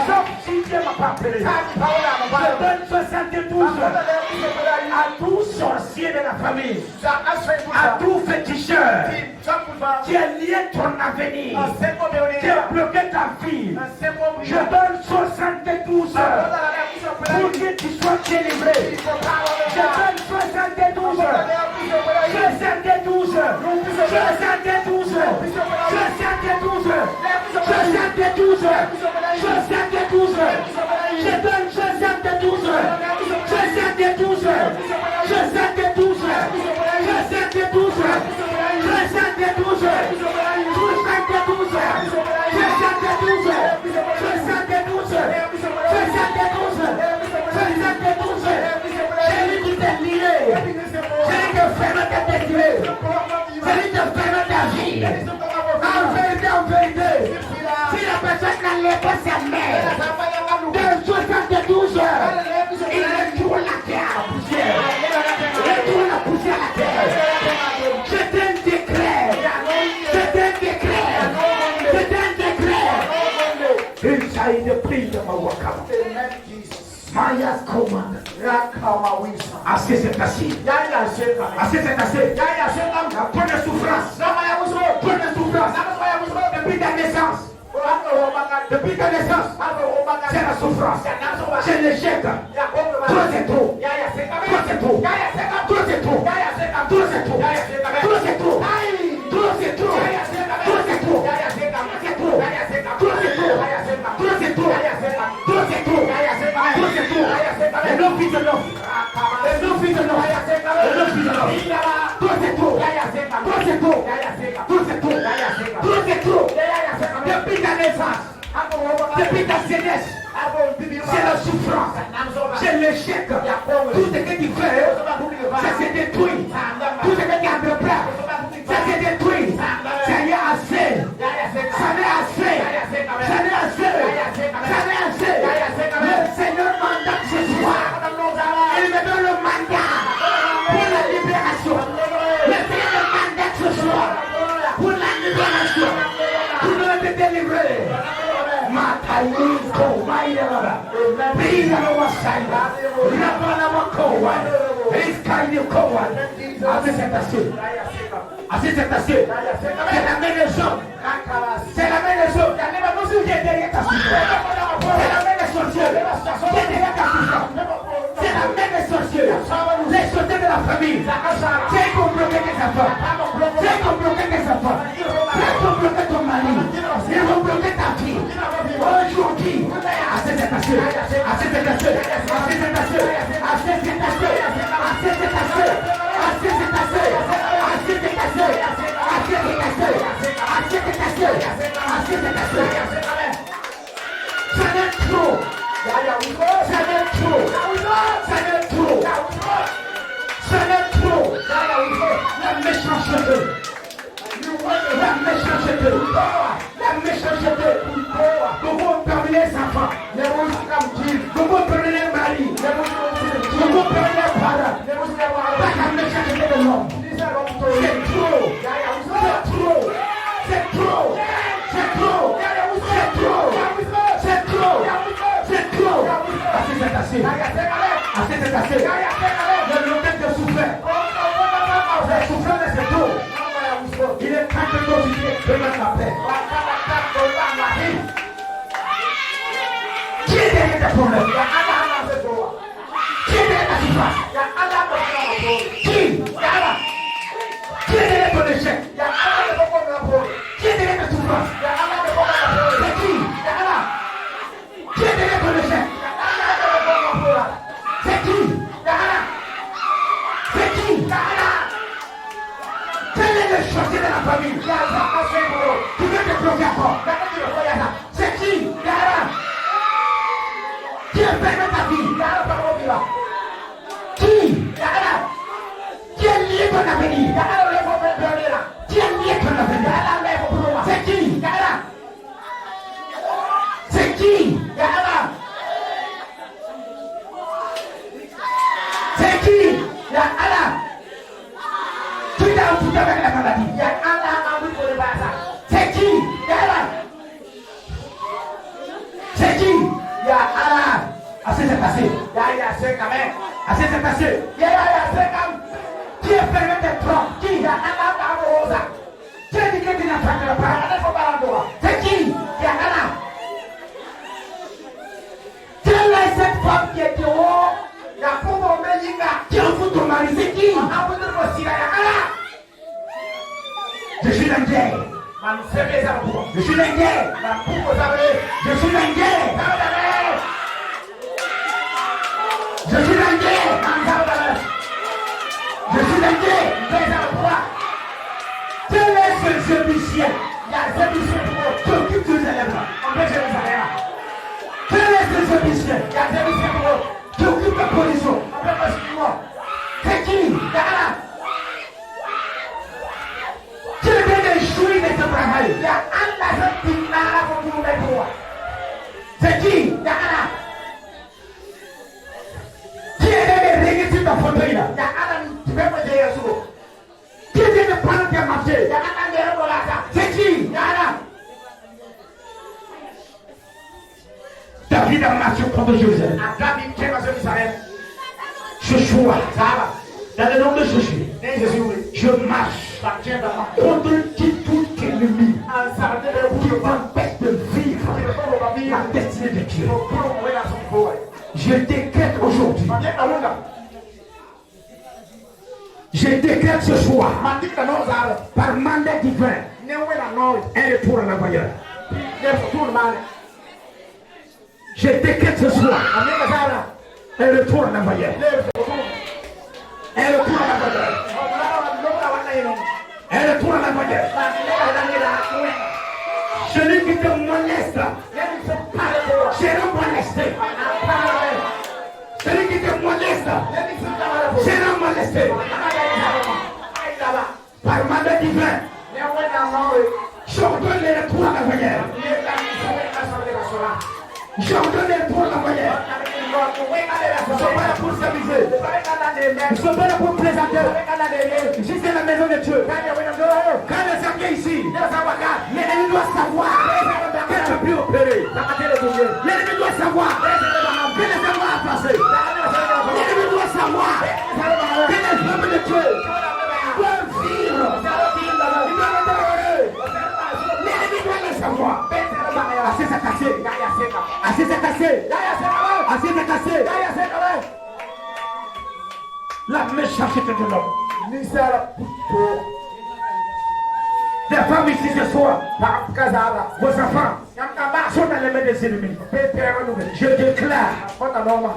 Sauf si Dieu m'a pas appelé. Je donne 72 heures à tout sorcier de la famille, à tout féticheur qui a lié ton avenir, qui a bloqué ta vie. Je donne 72 heures pour que tu sois délivré. Je donne 72 heures. 72 heures. 72 heures. 72 heures. 72 heures. 72 heures. Je donne 72 heures. 72 heures. 72 heures. 72 heures. 72 heures. 72 heures. 72 heures. 72 heures. 72 heures. 72 heures. J'ai dit qu'il t'est lié. J'ai dit que ferme ta tête. J'ai dit que ferme ta vie. En vérité, si la personne n'allait pas sa mère, de 72 heures, il retourne la terre à la poussière. Il retourne la poussière à la terre. C'est un décret. C'est un décret. C'est un décret. Il s'agit de prier de ma wakama. Maria commande. Assez c'est assez. Assez c'est assez. Point de souffrance. Point de souffrance. Depuis ta naissance. Depuis ta naissance. C'est la souffrance. C'est l'échec. Trop c'est trop. Trop c'est trop. Trop c'est trop. Trop c'est trop. Trop c'est trop. Trop c'est trop. Trop c'est trop. Trop c'est trop. Trop c'est trop. Trop c'est trop. Trop c'est trop. Et non fils de l'homme. Et non fils de l'homme. Et non fils de l'homme. Trop c'est trop. Trop c'est trop. Trop c'est trop. Trop c'est trop. Depuis ta naissance. Depuis ta jeunesse. C'est la souffrance. C'est l'échec. Tout ce que tu fais, ça s'est détruit. Tout ce que tu entreprends, ça s'est détruit. Ça y est assez. Ça n'est assez. Ça n'est assez. Ça n'est assez. Le Seigneur mandat ce soir. Il me donne le mandat pour la libération. Le Seigneur mandat ce soir pour la libération. Pour nous te délivrer. Mataïko, Maïra, Brilla Wasaïda, Rabana Makowa, Riskaï Kowa, assez c'est assez. Assez c'est assez. C'est la même des hommes. C'est la même des hommes. Qui est derrière ta situation. C'est la même des sorciers. Qui est derrière ta situation. C'est la même des sorciers. Les sorciers de la famille. C'est qu'on bloque tes enfants. C'est qu'on bloque tes enfants. C'est qu'on bloque ton mari. Ils vont bloquer ta vie. Aujourd'hui, assez c'est assez. Assez c'est assez. Assez c'est assez. Assez c'est assez. Assez c'est assez. Assez c'est assez. Assez c'est assez. Assez c'est assez. Assez c'est assez. Assez c'est assez. Ça n'est trop. Ça n'est trop. Ça n'est trop. Ça n'est trop. La méchanceté. La méchanceté. La méchanceté. Comment parler les enfants. Comment parler les maris. Comment parler les parents. Pas la méchanceté de l'homme. C'est trop. C'est trop. C'est trop. C'est trop. C'est cassé. Assez c'est cassé. Le locate de souffert. Le souffert de ses dos. Il est temps que nous vivions de la paix. Qui est derrière tes problèmes? Qui est derrière ta souffrance? Qui? Qui est derrière ton échec? Qui est derrière ta souffrance? C'est qui? Qui est derrière ton échec? C'est qui? C'est qui? Quel est le chantier de la famille? Tu veux te bloquer encore? C'est qui? Qui est permis ta vie? Qui? Qui est lié ton avenir? Qui est lié ton avenir? C'est qui? C'est qui? C'est qui? Tu t'as foutu avec la maladie. C'est qui? C'est qui? Assez c'est passé. Assez c'est passé. Qui est permis de tromper? Qui? Qui est dit que tu n'attraperas pas? C'est qui? Quelle est cette femme qui est dehors? Qui en fout ton mari? C'est qui? Je suis dans guerre. Je suis dans guerre. Je suis dans guerre. Je suis dans guerre. Je suis dans guerre. Quel est ce Jébusien qui occupe Jérusalem? Quel est ce Jébusien qui occupe la position? C'est qui? Qui vient de jouir de ce travail? C'est qui? Qui est de régler sur ta fauteuil là? Qui vient de prendre tes marchés? C'est qui? David a marché contre Jérusalem. Joshua, dans le nom de Jésus, je marche contre tout ennemi qui t'empêche de vivre la destinée de Dieu. Je décrète aujourd'hui. Je décrète ce soir par mandat divin un retour en arrière. Je décrète ce soir un retour en arrière. Un retour en arrière. Un retour en arrière. Celui qui te moleste sera molesté. Celui qui te moleste sera molesté. Par mandat divin, j'ordonne le retour en arrière. J'ordonne le retour en arrière. Nous ne sommes pas là pour s'amuser. Nous ne sommes pas là pour plaisanter. Jusqu'à la maison de Dieu. Quand les gens viennent ici, l'ennemi doit savoir qu'elle ne peut plus opérer. L'ennemi doit savoir que les hommes vont passer. L'ennemi doit savoir que les hommes de Dieu doivent vivre. Ils doivent être heureux. L'ennemi doit le savoir. Assez c'est cassé. Assez c'est cassé. Assez c'est cassé. La méchanceté de l'homme. Des femmes ici ce soir, vos enfants sont dans les mains des ennemis. Je déclare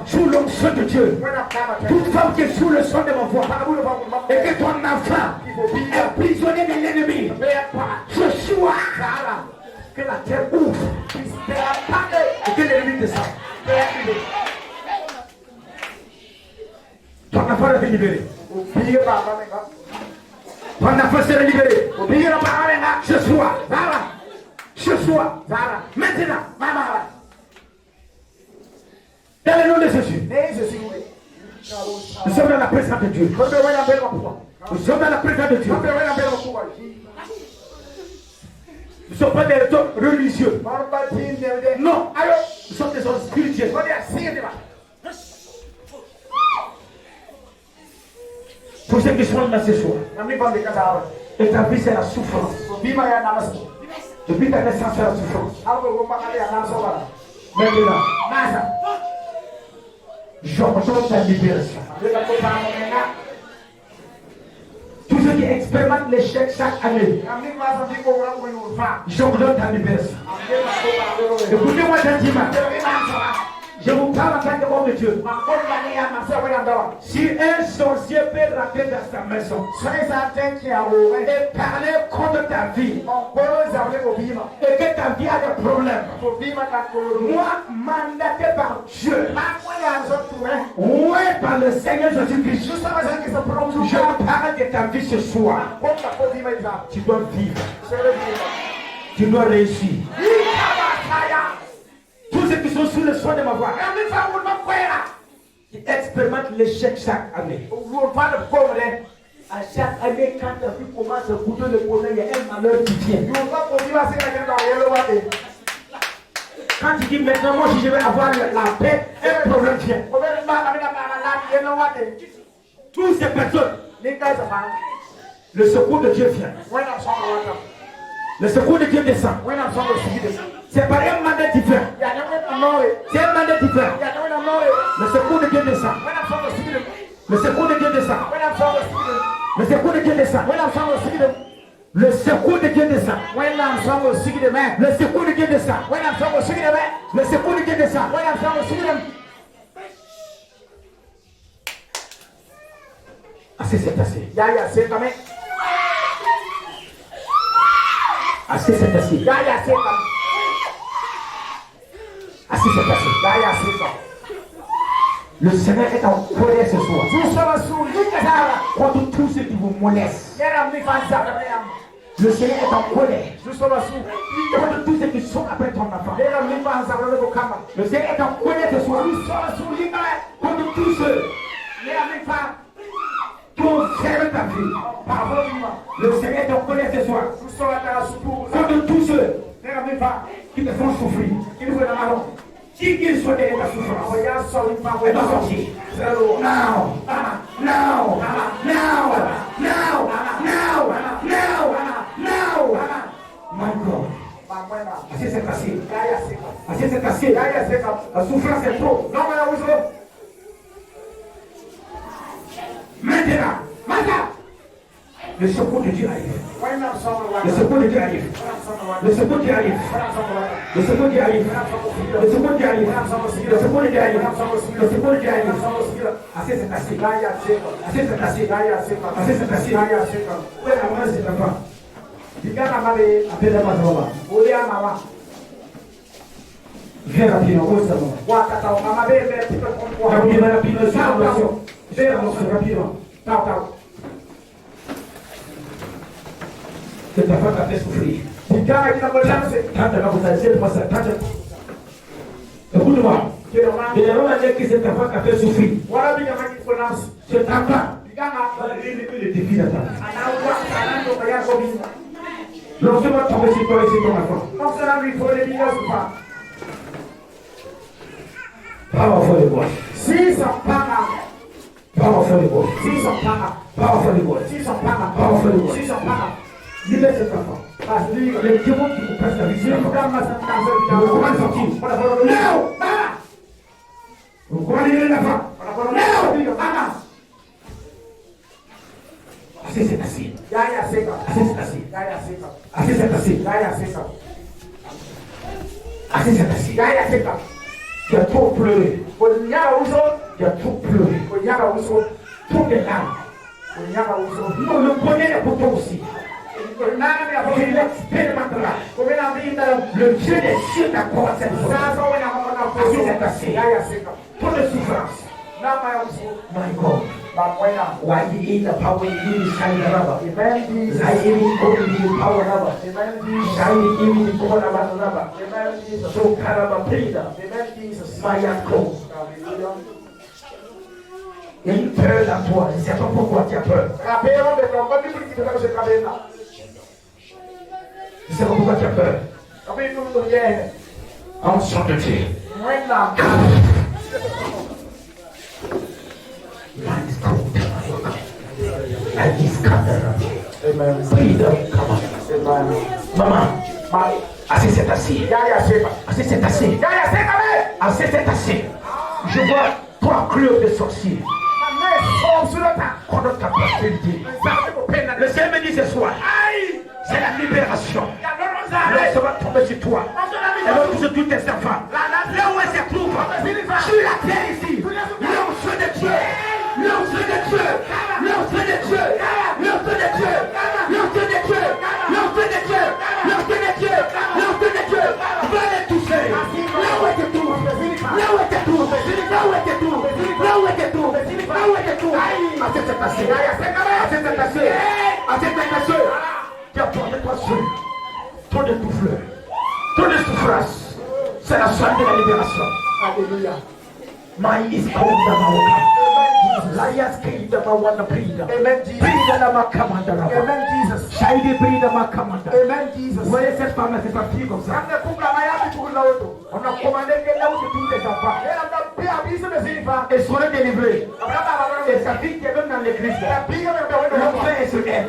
sous l'onction de Dieu, toute femme qui est sous le son de ma voix et que ton enfant est prisonnier de l'ennemi, ce soir, que la terre ouvre et que l'ennemi descende. Ton enfant est libéré. Ton enfant sera libéré. Ce soir, ce soir, maintenant, dans le nom de Jésus, nous sommes dans la présence de Dieu. Nous sommes dans la présence de Dieu. Nous ne sommes pas des hommes religieux. Non, nous sommes des hommes spirituels. Tous ceux qui sont là ce soir. Et ta vie c'est la souffrance. Depuis ta naissance c'est la souffrance. Maintenant, j'ordonne ta libération. Tous ceux qui expérimentent l'échec chaque année, j'ordonne ta libération. Écoutez-moi gentiment. Je vous parle en tant qu'homme de Dieu. Si un sorcier peut rentrer dans sa maison et parler contre ta vie, et que ta vie a des problèmes, moi, mandaté par Dieu, oui, par le Seigneur Jésus-Christ, je parle de ta vie ce soir. Tu dois vivre. Tu dois réussir. Tous ceux qui sont sous le soin de ma voix, qui expérimentent l'échec chaque année. À chaque année, quand ta vie commence à goûter le bonheur, il y a un malheur qui vient. Quand tu dis maintenant, moi si je vais avoir la paix, un problème vient. Toutes ces personnes, le secours de Dieu vient. Le secours de Dieu descend. C'est par un mandat différent. C'est un mandat différent. Le secours de Dieu descend. Le secours de Dieu descend. Le secours de Dieu descend. Le secours de Dieu descend. Le secours de Dieu descend. Le secours de Dieu descend. Assez c'est assez. Assez c'est assez. Assez c'est assez. Le Seigneur est en colère ce soir contre tous ceux qui vous molestent. Le Seigneur est en colère contre tous ceux qui sont après ton enfant. Le Seigneur est en colère ce soir contre tous ceux qui ont fermé ta vie. Le Seigneur est en colère ce soir contre tous ceux qui te font souffrir. Qui qu'ils soient derrière la souffrance, elle va sortir. Now, now, now, now, now, now, now. My God. Assez c'est assez. Assez c'est assez. La souffrance est trop. Maintenant, le secours de Dieu arrive. Le secours de Dieu arrive. Le secours de Dieu arrive. Le secours de Dieu arrive. Le secours de Dieu arrive. Le secours de Dieu arrive. Le secours de Dieu arrive. Assez c'est assez. Assez c'est assez. Assez c'est assez. Où est la maman de cet enfant? Appelle-la maman. Viens rapidement. Où est sa maman? Rapidement. Que ta femme t'a fait souffrir. Écoute-moi. De la même manière que cette femme t'a fait souffrir. Cet enfant, il est défi d'attendre. Non seulement tomber sur toi et sur ton enfant. Powerful God. Powerful God. Powerful God. Powerful God. Libère cet enfant. Les démons qui vous pressent la vie, vous commandez de sortir. Non! Vous commandez de libérer l'enfant. Non! Assez c'est assez. Assez c'est assez. Assez c'est assez. Assez c'est assez. Tu as trop pleuré. Tu as trop pleuré. Trop de larmes. Non, le bonheur est pour toi aussi. Tu l'expérimenteras. Le Dieu des cieux t'accorde cette force. Assez c'est assez. Trop de souffrance. My God. Why you eat the power you shine the rubber? I eat the power rubber. Shine give the power rubber. So caraba prida. Mayako. Il y a une peur dans toi. Je ne sais pas pourquoi tu as peur. Je ne sais pas pourquoi tu as peur. En sainteté. Man is cold. Amen. Freedom, come on. Amen. Maman, assez c'est assez. Assez c'est assez. Assez c'est assez. Je vois 3 clubs de sorciers. Contre ta prospérité. Le Seigneur me dit ce soir, c'est la libération. Alors ça va tomber sur toi. Et va toucher tous tes enfants. Là où elle se trouve, sur la terre ici, l'onction de Dieu. L'onction de Dieu. L'onction de Dieu. L'onction de Dieu. L'onction de Dieu. L'onction de Dieu. L'onction de Dieu. L'onction de Dieu. Va les toucher. Là où elle te trouve. Là où elle te trouve. Là où elle te trouve. Là où elle te trouve. Là où elle te trouve. Assez c'est passé. Assez c'est passé. Assez c'est passé. Tu as porté toi seul. Trop de souffleurs. Trop de souffrance. C'est la soirée de la libération. Alléluia. Maïs Kondamaoka. Layas Kondamawana Prida. Amen, Jesus. Prida la Makamanda. Amen, Jesus. Shaidi Prida Makamanda. Amen, Jesus. Vous voyez cette femme là, c'est sa fille comme ça. On a commandé que là où tous tes enfants. Elle serait délivrée. Et sa fille qui est même dans l'église. L'enfer est sur elle.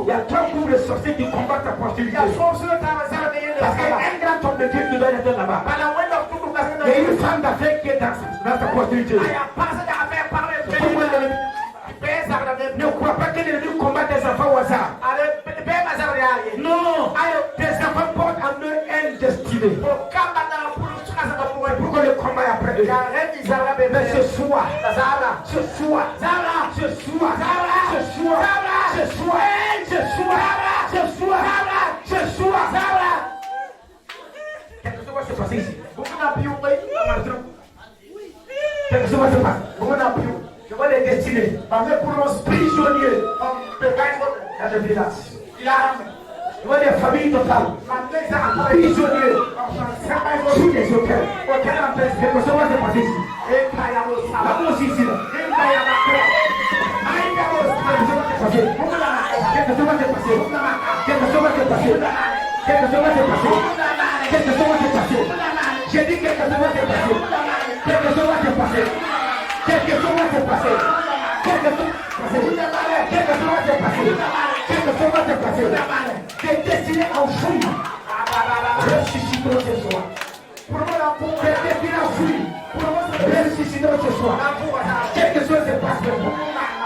Il y a 3 coups de sorciers qui combattent ta prostitution. Parce qu'il y a un grand homme de Dieu qui doit être là-bas. Il y a une femme d'affaires qui est dans sa prostitution. Ne crois pas que l'ennemi combat tes enfants au hasard. Non, tes enfants portent en eux une destinée. Pour que le combat est après eux. Mais ce soir, quelque chose va se passer ici. Quelque chose va se passer. Je vois les destinées. Prisonniers dans le village. Je vois des familles totales. Prisonniers sous les hôtels. Quelque chose va se passer ici. La aussi ici. Quelque chose va se passer. Quelque chose va se passer. Quelque chose va se passer. Quelque chose va se passer. J'ai dit quelque chose va se passer. Quelque chose va se passer. Quelque chose va se passer. Quelque chose va se passer. Quelque chose va se passer. T'es destiné à fuir. Ressuscitons ce soir. T'es destiné à fuir. Ressuscitons ce soir. Quelque chose se passe pour vous.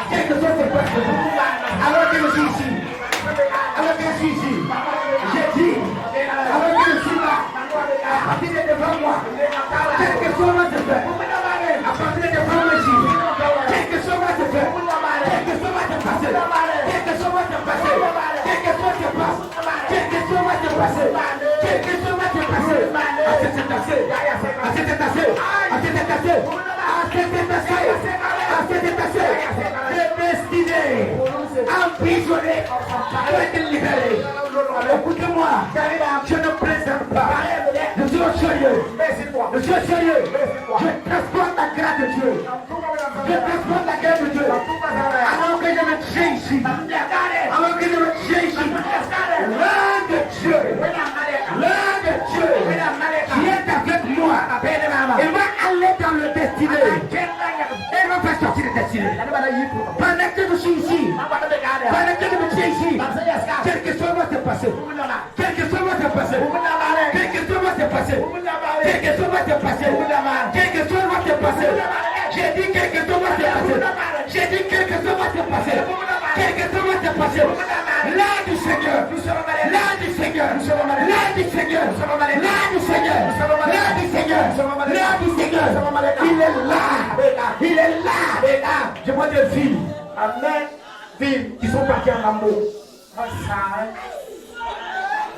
Quelque chose se passe pour vous. Alors que je suis ici. Alors que je suis ici. J'ai dit. Alors que je suis là. À partir de devant moi. Quelque chose va se faire. À partir de devant moi ici. Quelque chose va se faire. Quelque chose va se passer. Quelque chose va se passer. Quelque chose se passe. Quelque chose va se passer. Quelque chose va se passer. Assez c'est assez. Assez c'est assez. Assez c'est assez. Assez c'est assez. Assez c'est assez. Les destinés emprisonnés doivent être libérés. Écoutez-moi. Je ne plaisante pas. Je suis sérieux. Je suis sérieux. Je transporte la grâce de Dieu. Je transporte la grâce de Dieu. Alors que je me tiens ici. Alors que je me tiens ici. L'un de Dieu. L'un de Dieu. Qui est avec moi. Il va aller dans le destiné. Il va faire sortir le destiné. Pendant que je suis ici. Pendant que je me tiens ici. Quelque chose va se passer. Quelque chose va se passer. Quelque chose va se passer. Quelque chose va se passer. Quelque chose va se passer. J'ai dit quelque chose va se passer. J'ai dit quelque chose va se passer. Quelque chose va se passer. Là du Seigneur. Là du Seigneur. Là du Seigneur. Là du Seigneur. Là du Seigneur. Là du Seigneur. Il est là. Il est là. Je vois des filles. Amen. Filles qui sont parties en amour.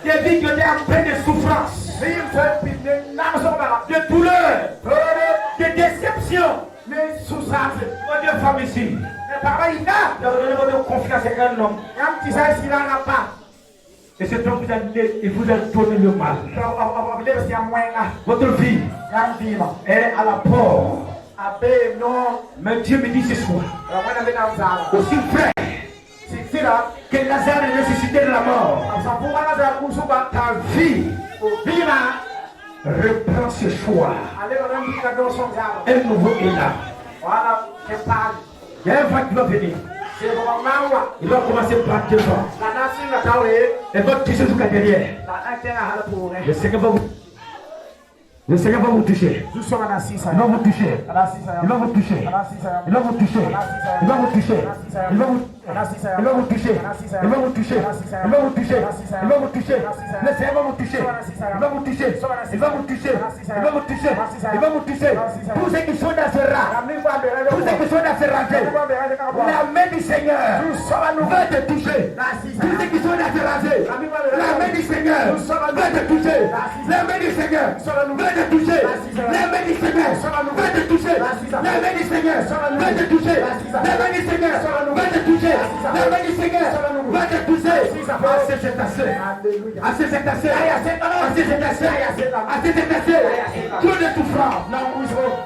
Des vies qui étaient en pleine de souffrance, de douleur, de déception. Mais sous ça, il y a des femmes ici. Donnez votre confiance à un homme. Et cet homme il vous a donné le mal. Votre vie est à la porte. Mais Dieu me dit ce soir, aussi vrai que Lazare est ressuscité de la mort, ta vie reprend ce choix. Un nouveau élan. Il y a un vent qui va venir. Il va commencer par devant. Et va toucher jusqu'à derrière. Le Seigneur va vous Le Seigneur va vous toucher. Il va vous toucher. Il va vous toucher. Il va vous toucher. Il va vous toucher. Il va vous toucher. Il va vous toucher. Il va vous toucher. Il va vous toucher. Le Seigneur va vous toucher. Il va vous toucher. Il va vous toucher. Il va vous toucher. Il va vous toucher. Tous ceux qui sont dans ce rang. Tous ceux qui sont dans ce rangée. La main du Seigneur va te toucher. Tous ceux qui sont dans ce rangée. La main du Seigneur va te toucher. La main du Seigneur va te toucher. La main du Seigneur va te toucher. La main du Seigneur va te toucher. La main du Seigneur va te toucher. La main du Seigneur va te toucher. Assez c'est assez. Assez c'est assez. Assez c'est assez. Assez c'est assez. Trop de souffrance.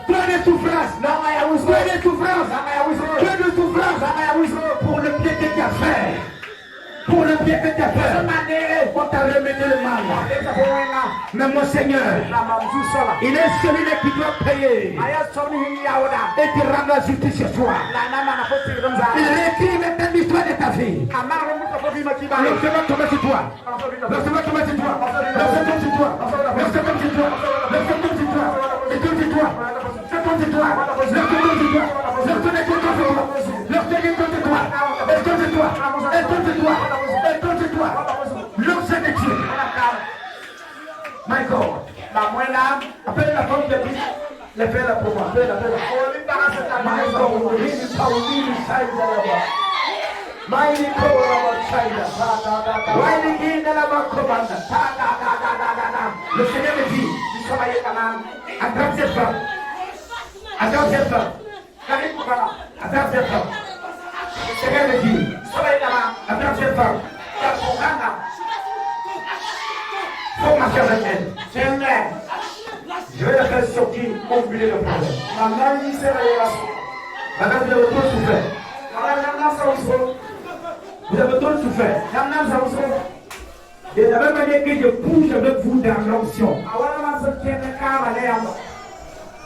Trop de souffrance. Trop de souffrance. Trop de souffrance. Pour le bien que tu as fait. Pour le bien que tu as fait, on t'a remis le mal. Mais mon Seigneur, il est celui qui doit payer. Et qui rend la justice chez toi. Il écrit maintenant l'histoire de ta vie. Le Seigneur tombe sur toi. Le Seigneur tombe sur toi. Le Seigneur tombe sur toi. Le Seigneur tombe sur toi. Le Seigneur tombe sur toi. Il tombe sur toi. Il tombe sur toi. Le Seigneur tombe sur toi. Le Seigneur tombe sur toi. Le Seigneur tombe sur toi. Elle tombe sur toi. Elle tombe sur toi. Elle tombe sur toi. L'onction de Dieu. My God. Appelle la femme de Christ. Lève-la pour moi. My God. Mighty power of China. Mighty king de la commande. Le Seigneur me dit, attrape cette femme. Attrape cette femme. Attrape cette femme. Le Seigneur me dit, attrape cette femme. Faut marcher avec elle. Je vais la faire sortir, oublier le problème. Madame, vous avez trop souffert. Vous avez trop souffert. De la même manière que je bouge avec vous dans l'onction,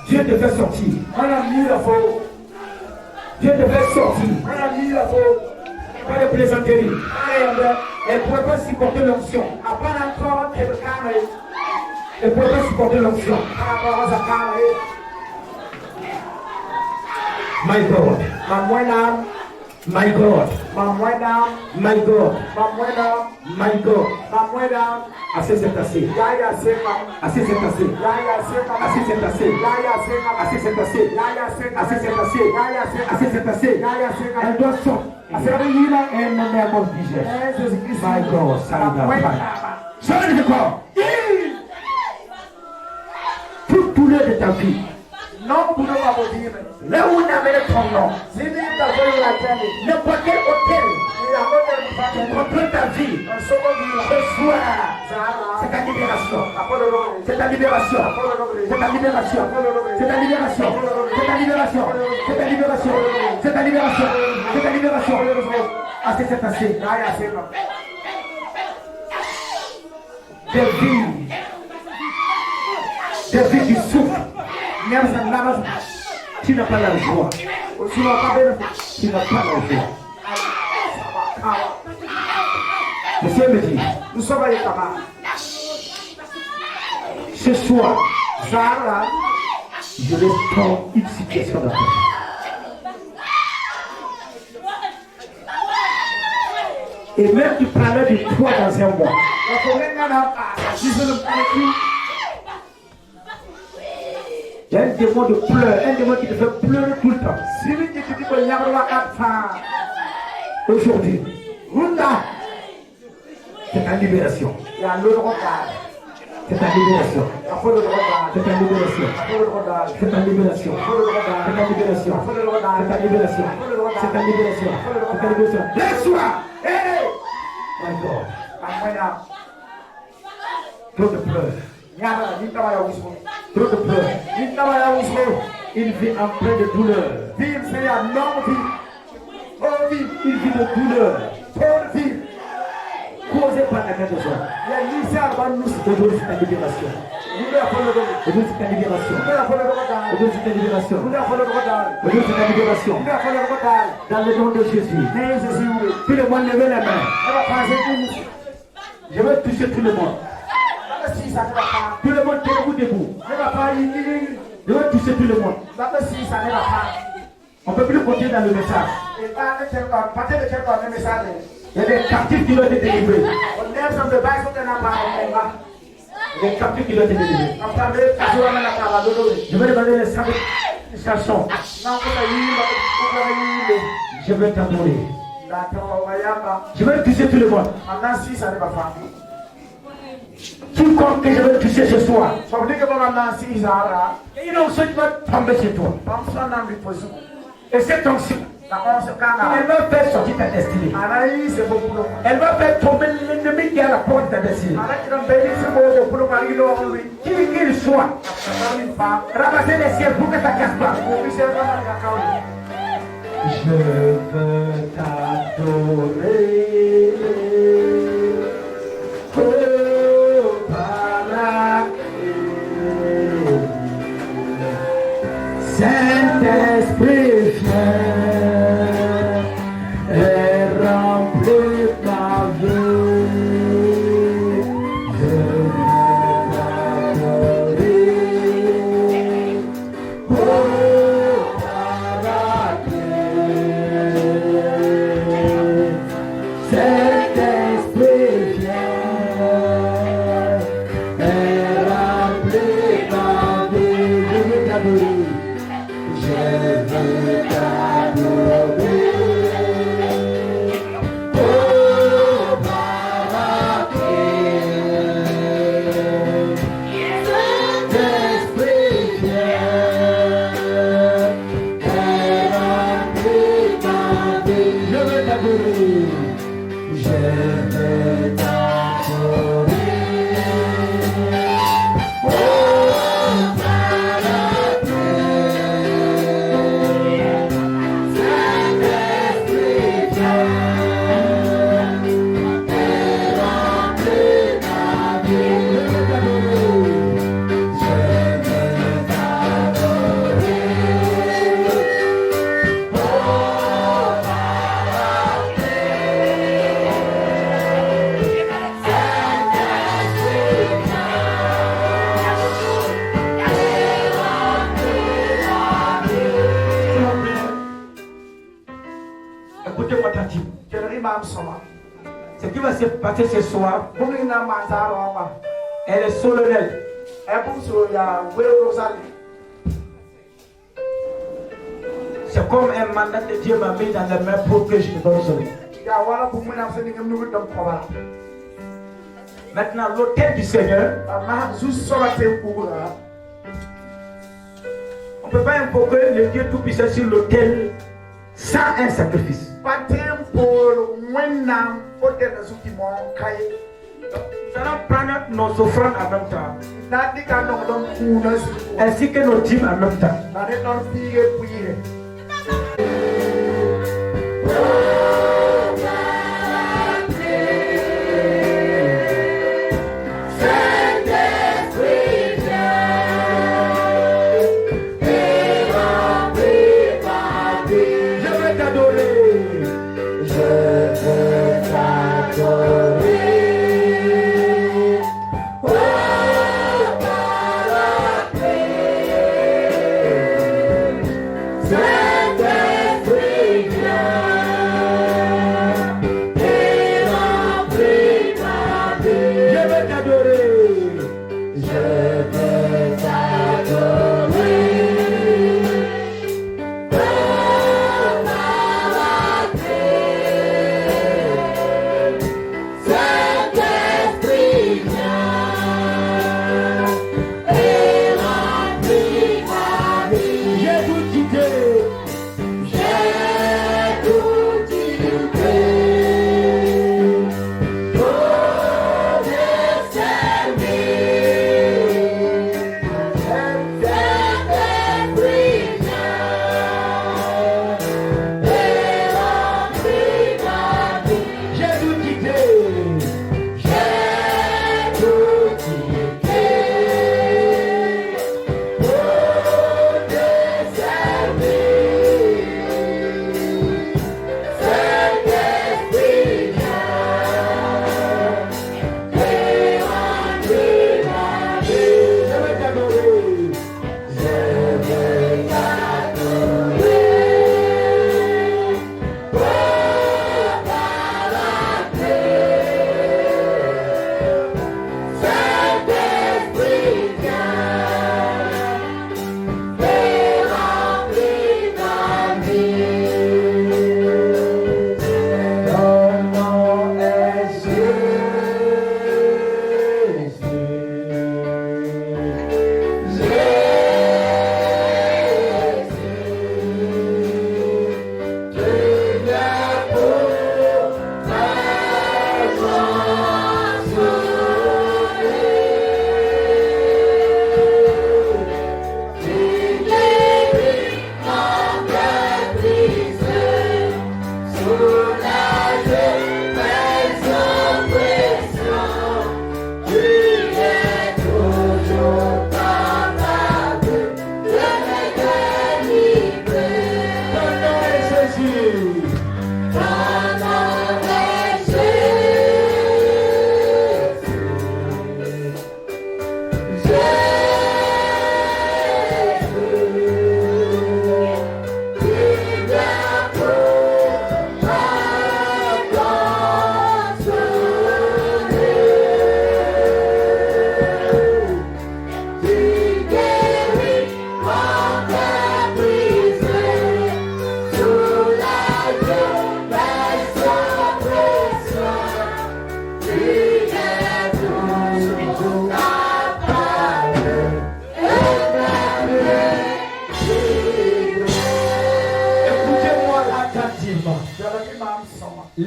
Dieu te fait sortir. Dieu te fait sortir. Pas de plaisanterie. Elle ne pourrait pas supporter l'onction. Elle ne pourrait pas supporter l'onction. My God. My God. My God. My God. Assez c'est assez. Assez c'est assez. Assez c'est assez. Assez c'est assez. Assez c'est assez. Assez c'est assez. Elle doit sortir. Elle ne met pas de My God. Sors de corps. Tout l'heure de ta vie. Non, vous ne pas vous dire. Là où on amène ton nom. N'importe quel hôtel. Tu comprends ta vie. Ce soir. C'est ta libération. C'est ta libération. C'est ta libération. C'est ta libération. C'est ta libération. C'est ta libération. C'est ta libération. C'est ta libération. Assez c'est assez. Des vies. Des vies qui souffrent. Tu n'as pas la joie. Tu n'as pas la joie. Monsieur me dit, nous sommes allés là-bas. Ce soir, je restaure une situation de paix. Et même tu parlais de toi dans un mois. Il y a un démon de pleurs, un démon qui te fait pleurer tout le temps. Aujourd'hui, c'est ta libération. C'est ta libération. C'est ta libération. C'est ta libération. C'est ta libération. C'est ta libération. C'est ta libération. C'est ta libération. Laisse-toi. My God. Trop de pleurs. Trop de pleurs. Il vit en plein de douleur. Il vit de douleur. Causé par la secret de soi. ya lise abantu Aujourd'hui, c'est ta libération. ndio afolo dogo Aujourd'hui, c'est ta libération. ndio afolo dogo dal Aujourd'hui, c'est ta libération. ndio afolo dogo dal Aujourd'hui, c'est ta libération. ndio afolo dogo dal Dans le nom de Jésus. ne Jésus we Tout le monde levez la main. aba passe dini Je veux toucher tout le monde. aba sisa ne ba pa Tout le monde, tenez-vous debout. ne ba pa yini Je veux toucher tout le monde. aba sisa ne ba pa On ne peut plus continuer dans le message. e ba ne tel ko pate de tel ko ne message Il y a des captifs qui doivent être délivrés. on ne some de ba so de na pa o ba Il y a des captifs qui doivent être délivrés. amtambe kazo na ka ba dodo Je vais demander les chansons. na ko ta yi ba ko ba yi Je vais t'adorer. da to wa ya ba Je vais toucher tout le monde. ana sisa ne ba pa Quiconque que je vais toucher ce soir, so de ke ba na sisa ra il y a une onction qui va tomber sur toi. pam so na mi pozo Et cette onction, na on se kanga elle va faire sortir ta destinée. ana yi se bo pulo Elle va faire tomber l'ennemi qui est à la porte de ta destinée. ana ki dan be ni se bo pulo ma yi do on wi Qui qu'il soit, ni pa ramassez les ciels pour que ça casse pas. ko bi se ba ma ka ka Je veux t'adorer. Oh, par la clé. Saint-Esprit viens et remplis ma vie. Je veux t'adorer. Oh, par la clé. Saint-Esprit viens et remplis ma vie. Je veux t'adorer. Je veux t'adorer. Oh, par la clé. Saint-Esprit viens et remplis ma vie. Je veux t'adorer. Je veux t'adorer. Oh, par la Écoutez-moi attentivement. ke ri ma soma Ce qui va se passer ce soir, bu ni na ma ta ro ba elle est solennelle. e bu so ya we ro sali C'est comme un mandat que Dieu m'a mis dans les mains pour que je me donne sauver. ya wala bu mu na se ni ngam nu dum ko ba Maintenant, l'autel du Seigneur, ama zu so ba te ku ra on ne peut pas invoquer le Dieu Tout-Puissant sur l'autel sans un sacrifice. pa tempo wenna o de na su ki mo kai Nous allons prendre nos offrandes en même temps, na di ka no dum ku na su ainsi que nos dîmes en même temps. na de non pige puire Je veux t'adorer. Je veux t'adorer. Oh, par la paix.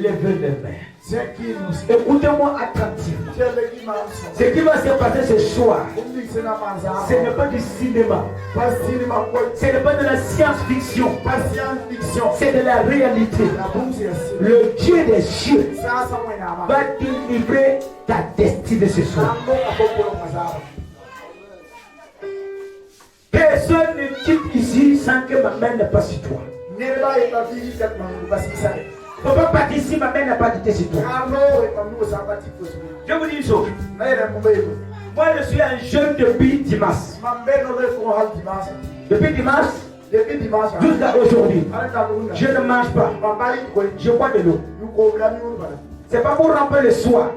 Levez les mains. Écoutez-moi attentivement. Ce qui va se passer ce soir, ce n'est pas du cinéma. Ce n'est pas de la science-fiction. C'est de la réalité. Le Dieu des cieux va délivrer ta destinée ce soir. Personne ne quitte ici sans que ma main n'est pas sur toi. Il ne faut pas partir ici, ma main n'a pas été sur toi. Je vous dis une chose. Moi, je suis un jeune depuis dimanche. Depuis dimanche jusqu'à aujourd'hui, je ne mange pas. Je bois de l'eau. C'est pas pour remplir le soir.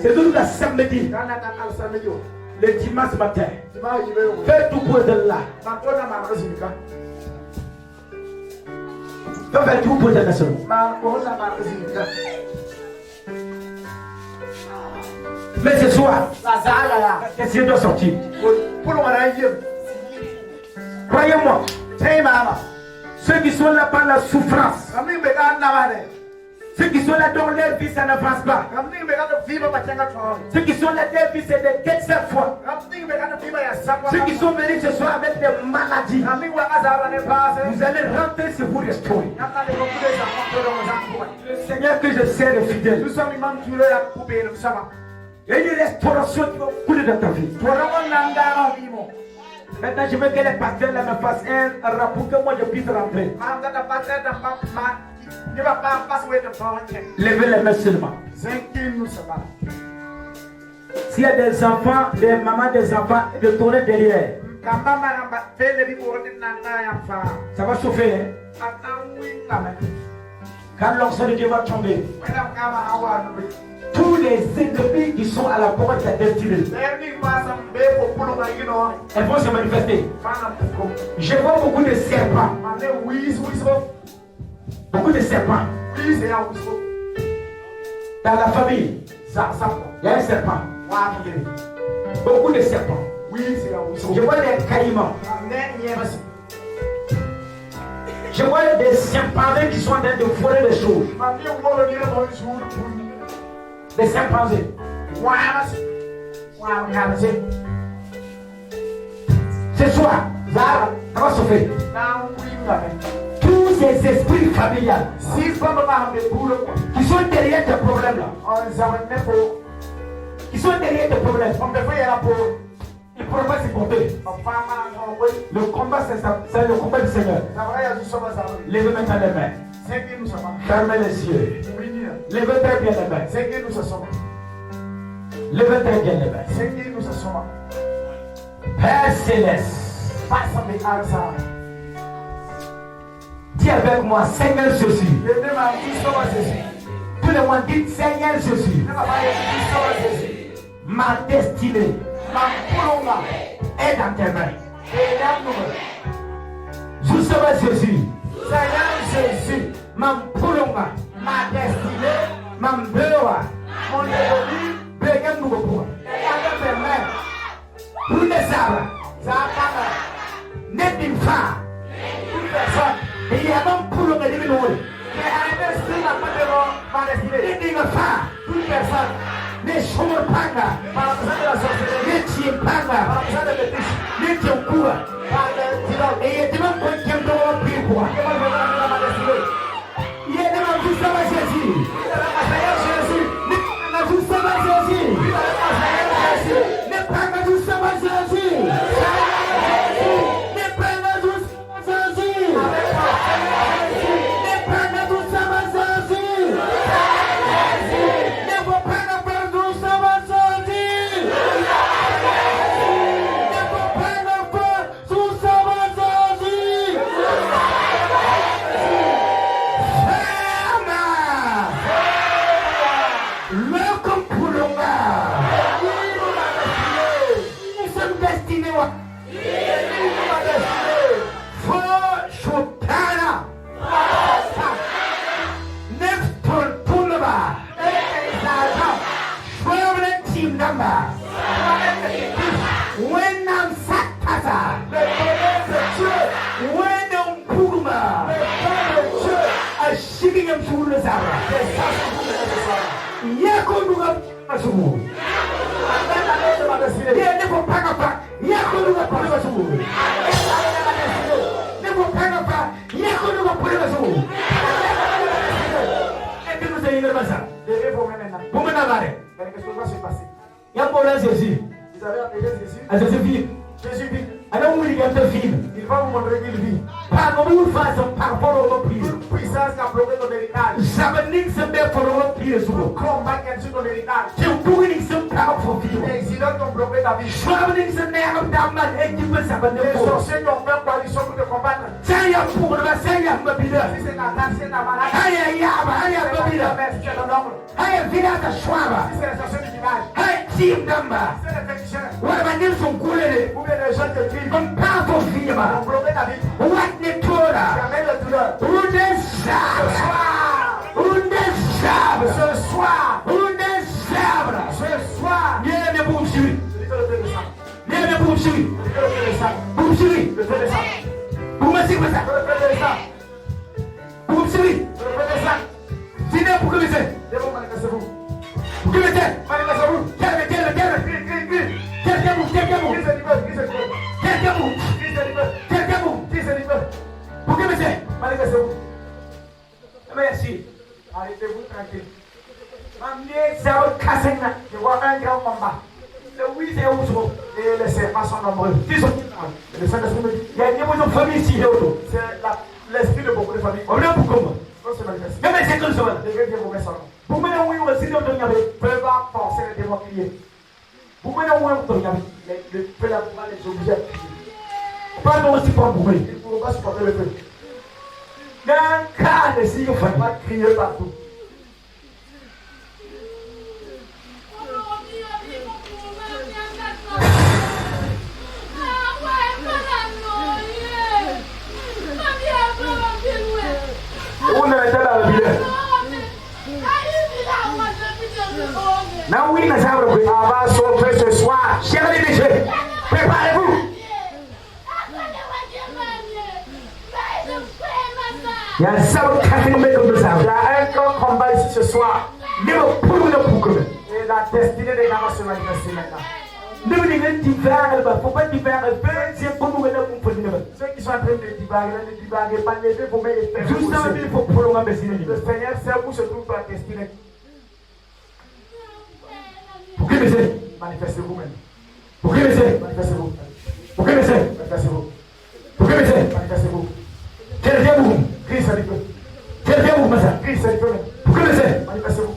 C'est toute la samedi. Le dimanche matin. Fais tout pour être là. Fais tout pour être là. Mais ce soir, qu'est-ce qui doit sortir? Croyez-moi, ceux qui sont là par la souffrance, ceux qui sont là dans leur vie, ça n'avance pas. Ceux qui sont là dans leur vie, c'est des quêtes cette fois. Ceux qui sont venus ce soir avec des maladies, vous allez rentrer sur vous restaurer. Le Seigneur que je sers est fidèle. Il y a une restauration qui va couler dans ta vie. Maintenant, je veux que les pasteurs là me fassent un rapport que moi je puisse rentrer. Levez les mains seulement. S'il y a des enfants, des mamans, des enfants, de tourner derrière. Ça va chauffer, hein? Quand l'onction de Dieu va tomber, tous les ennemis qui sont à la porte de ta destinée, elles vont se manifester. Je vois beaucoup de serpents. Beaucoup de serpents. Dans la famille, il y a un serpent. Beaucoup de serpents. Je vois des caïmans. Je vois des chimpanzés qui sont en train de voler des choses. Des chimpanzés. Ce soir, ça va se faire. Tous ces esprits familiales qui sont derrière tes problèmes là, qui sont derrière tes problèmes, ils ne pourront pas supporter. Le combat, c'est le combat du Seigneur. Levez maintenant les mains. Fermez les yeux. Levez très bien les mains. Levez très bien les mains. Père Céleste, dis avec moi, Seigneur Jésus. Tout le monde dit, Seigneur Jésus. Ma destinée est dans tes mains. Justement Jésus. Seigneur Jésus. Ma destinée, ma besoin, mon évolution, bégain nous pour. Pour les arbres, n'est une femme, toute personne, et il y a même pour le bénéfice. Il y a toute personne, les chevaux panga, les chimpanga, les tiokua, et il y a des gens qui ont pris quoi. Il y a des gens qui sont Jésus. Sus Jésus. Vous avez appelé Jésus. À Jésus vit. Jésus vit. Alors, il vient de vivre. Il va vous montrer qu'il vit. Par une façon, par rapport au reprise. Une puissance qui a bloqué ton héritage. J'avais se met pour le reprise. Combat qui a sur ton héritage. Tu pourrais se faire pour vivre. Les exilants qui ont bloqué ta vie. Je vais se mettre dans ma équipe. Les sorciers qui ont fait coalition pour te combattre. C'est un pour le c'est un mobile. Si c'est ta tante, c'est ta malade. Aïe, aïe, aïe, mobile. Si c'est ton oncle. Aïe, village de Schwab. Si c'est les sorciers du village. Aïe, team number. Si c'est les féticheurs. What am I doing from Goulet? Ou bien les gens te vivent. On part for Ils fever. ont bloqué ta vie. What the Torah? Jamais le douleur. Unde Ce sabra. soir. Unde sabra. Ce soir. Unde sabra. Ce soir. Niye ne bumsiri? Je dis que le feu descend. Niye ne bumsiri? Je dis que le feu descend. Bumsiri. Le feu descend. Bumasi basa. Que le feu descend. Bumsiri. Que le feu descend. Sine pukumise. Démon, manifestez-vous. Pukumise. Manifestez-vous. Kelme. Crie, crie, crie. Quelqu'un Qui se libère, qui se libère. Quelqu'un Qui se libère. Qui se libère. Pukumise. Manifestez-vous. Merci. Arrêtez-vous tranquille. Mamie sao kasena. Je vois un grand combat. Le oui c'est où? Et les serpents sont nombreux. Qui sont? Et le Saint-Esprit me dit, Il y a une famille ici. c'est l'esprit de beaucoup de familles. On est pour comment? On se manifeste. Même c'est comme ça. Les gens vous mettent son nom. Pour moi, on est aussi dans le Niamey. Peu va forcer les démons qui viennent. Pour moi, on est dans le Niamey. Le feu la pouvoir les obliger à prier. Pas de aussi pour moi. Ils ne pourront pas supporter le feu. Dans le cas de si On va crier partout. on est dans la ville. Now we must have a great On va sauver ce soir. chers les déchets. Préparez-vous. Il y a ça qui a fait nous mettre comme ça. Il y a un grand combat ici ce soir. Nous pour nous pour que. Et la destinée des gens va se manifester maintenant. Nous devons divers, faut pas divers, c'est pour nous mettre pour nous. Ceux qui sont en train de divaguer, pas les deux, vous mettez les Juste ça, il faut prolonger le signe. Le Seigneur sait où se trouve ta destinée. Pour que c'est? Manifestez-vous même. Pour que c'est? Manifestez-vous. Pour que c'est? Manifestez-vous. Pour que c'est? Manifestez-vous. Quel est vous? Christ est Dieu. Quel est vous, Massa? Christ est Dieu. Pour que c'est? Manifestez-vous.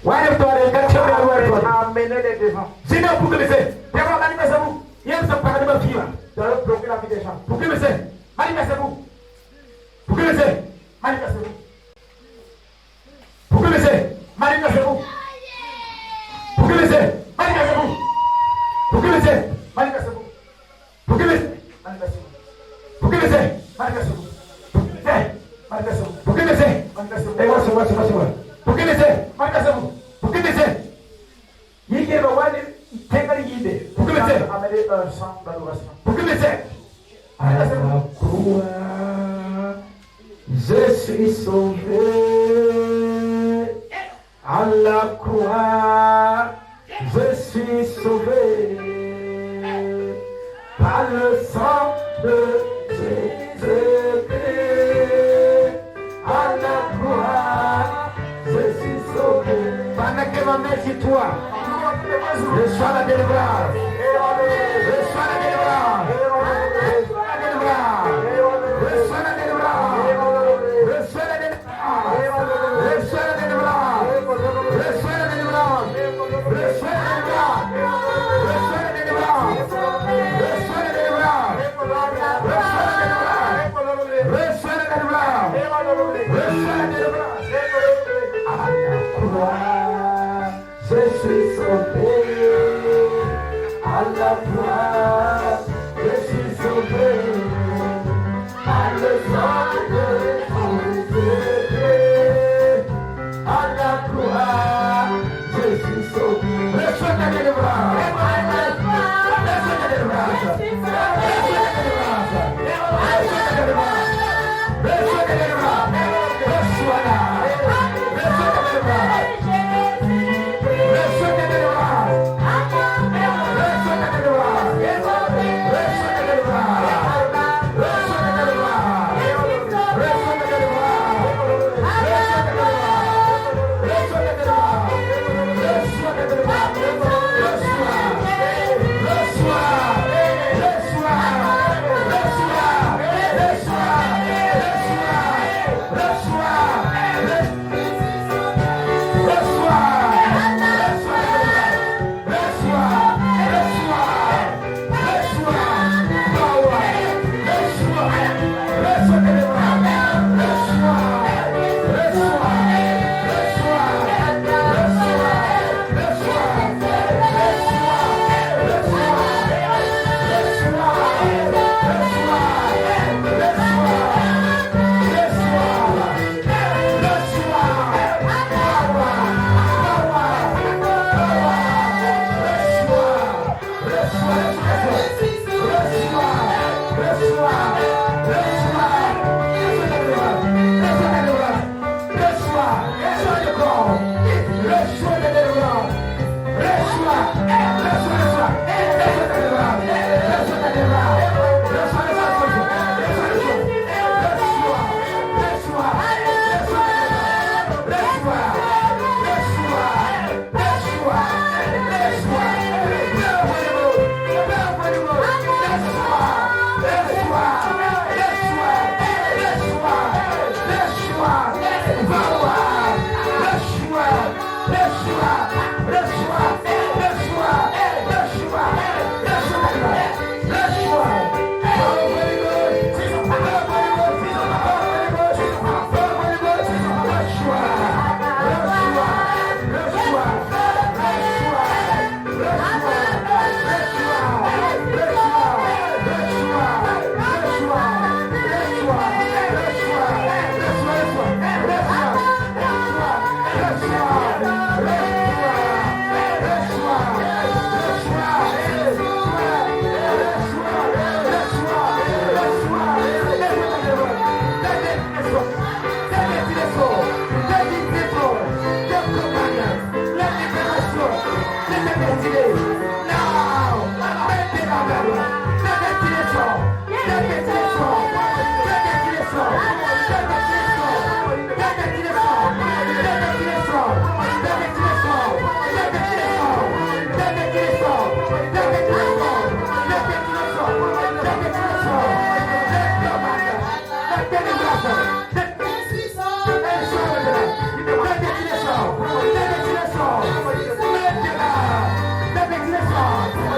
Ouais, toi, les gars, tu vas voir. Amenez les devants. Sinon, pour que c'est? D'abord, manifestez-vous. Il y a un parler de ma fille. Vous allez bloquer la vie des gens. Pour que c'est? Manifestez-vous. Pour que c'est? Manifestez-vous. Pour que c'est? Manifestez-vous. Pour que c'est? Manifestez-vous. Pour que c'est? Manifestez-vous. Pour que c'est? Manifestez-vous. Pour que c'est? Manifestez-vous. Manifestez-vous. Pour que c'est? Manifestez-vous. Eh, c'est moi. Pour que c'est? Manifestez-vous. Pour que c'est? Il y a un guide. Pour que c'est? Amenez un sang d'adoration. Pour que c'est? À la croix, je suis sauvé. À la croix, je suis sauvé. Par le sang de Jésus-Christ. À la croix, je suis sauvé. Pendant que ma mère sur toi, reçois la délivrance. Reçois la délivrance. Reçois la délivrance. Reçois la délivrance. Reçois la délivrance. Reçois la délivrance. Reçois la délivrance. Reçois la délivrance. Reçois la délivrance. Reçois la délivrance. Reçois la délivrance. Reçois la délivrance. À la croix, je suis sauvé. À la croix, je suis sauvé. Par le sang de Jésus-Christ. À la croix, je suis sauvé. Reçois ta délivrance. Reçois ta délivrance. Reçois ta délivrance. Reçois ta délivrance. Reçois ta délivrance. Reçois-la. Reçois ta délivrance. Reçois ta délivrance. Reçois ta délivrance.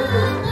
Libérez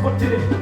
transporter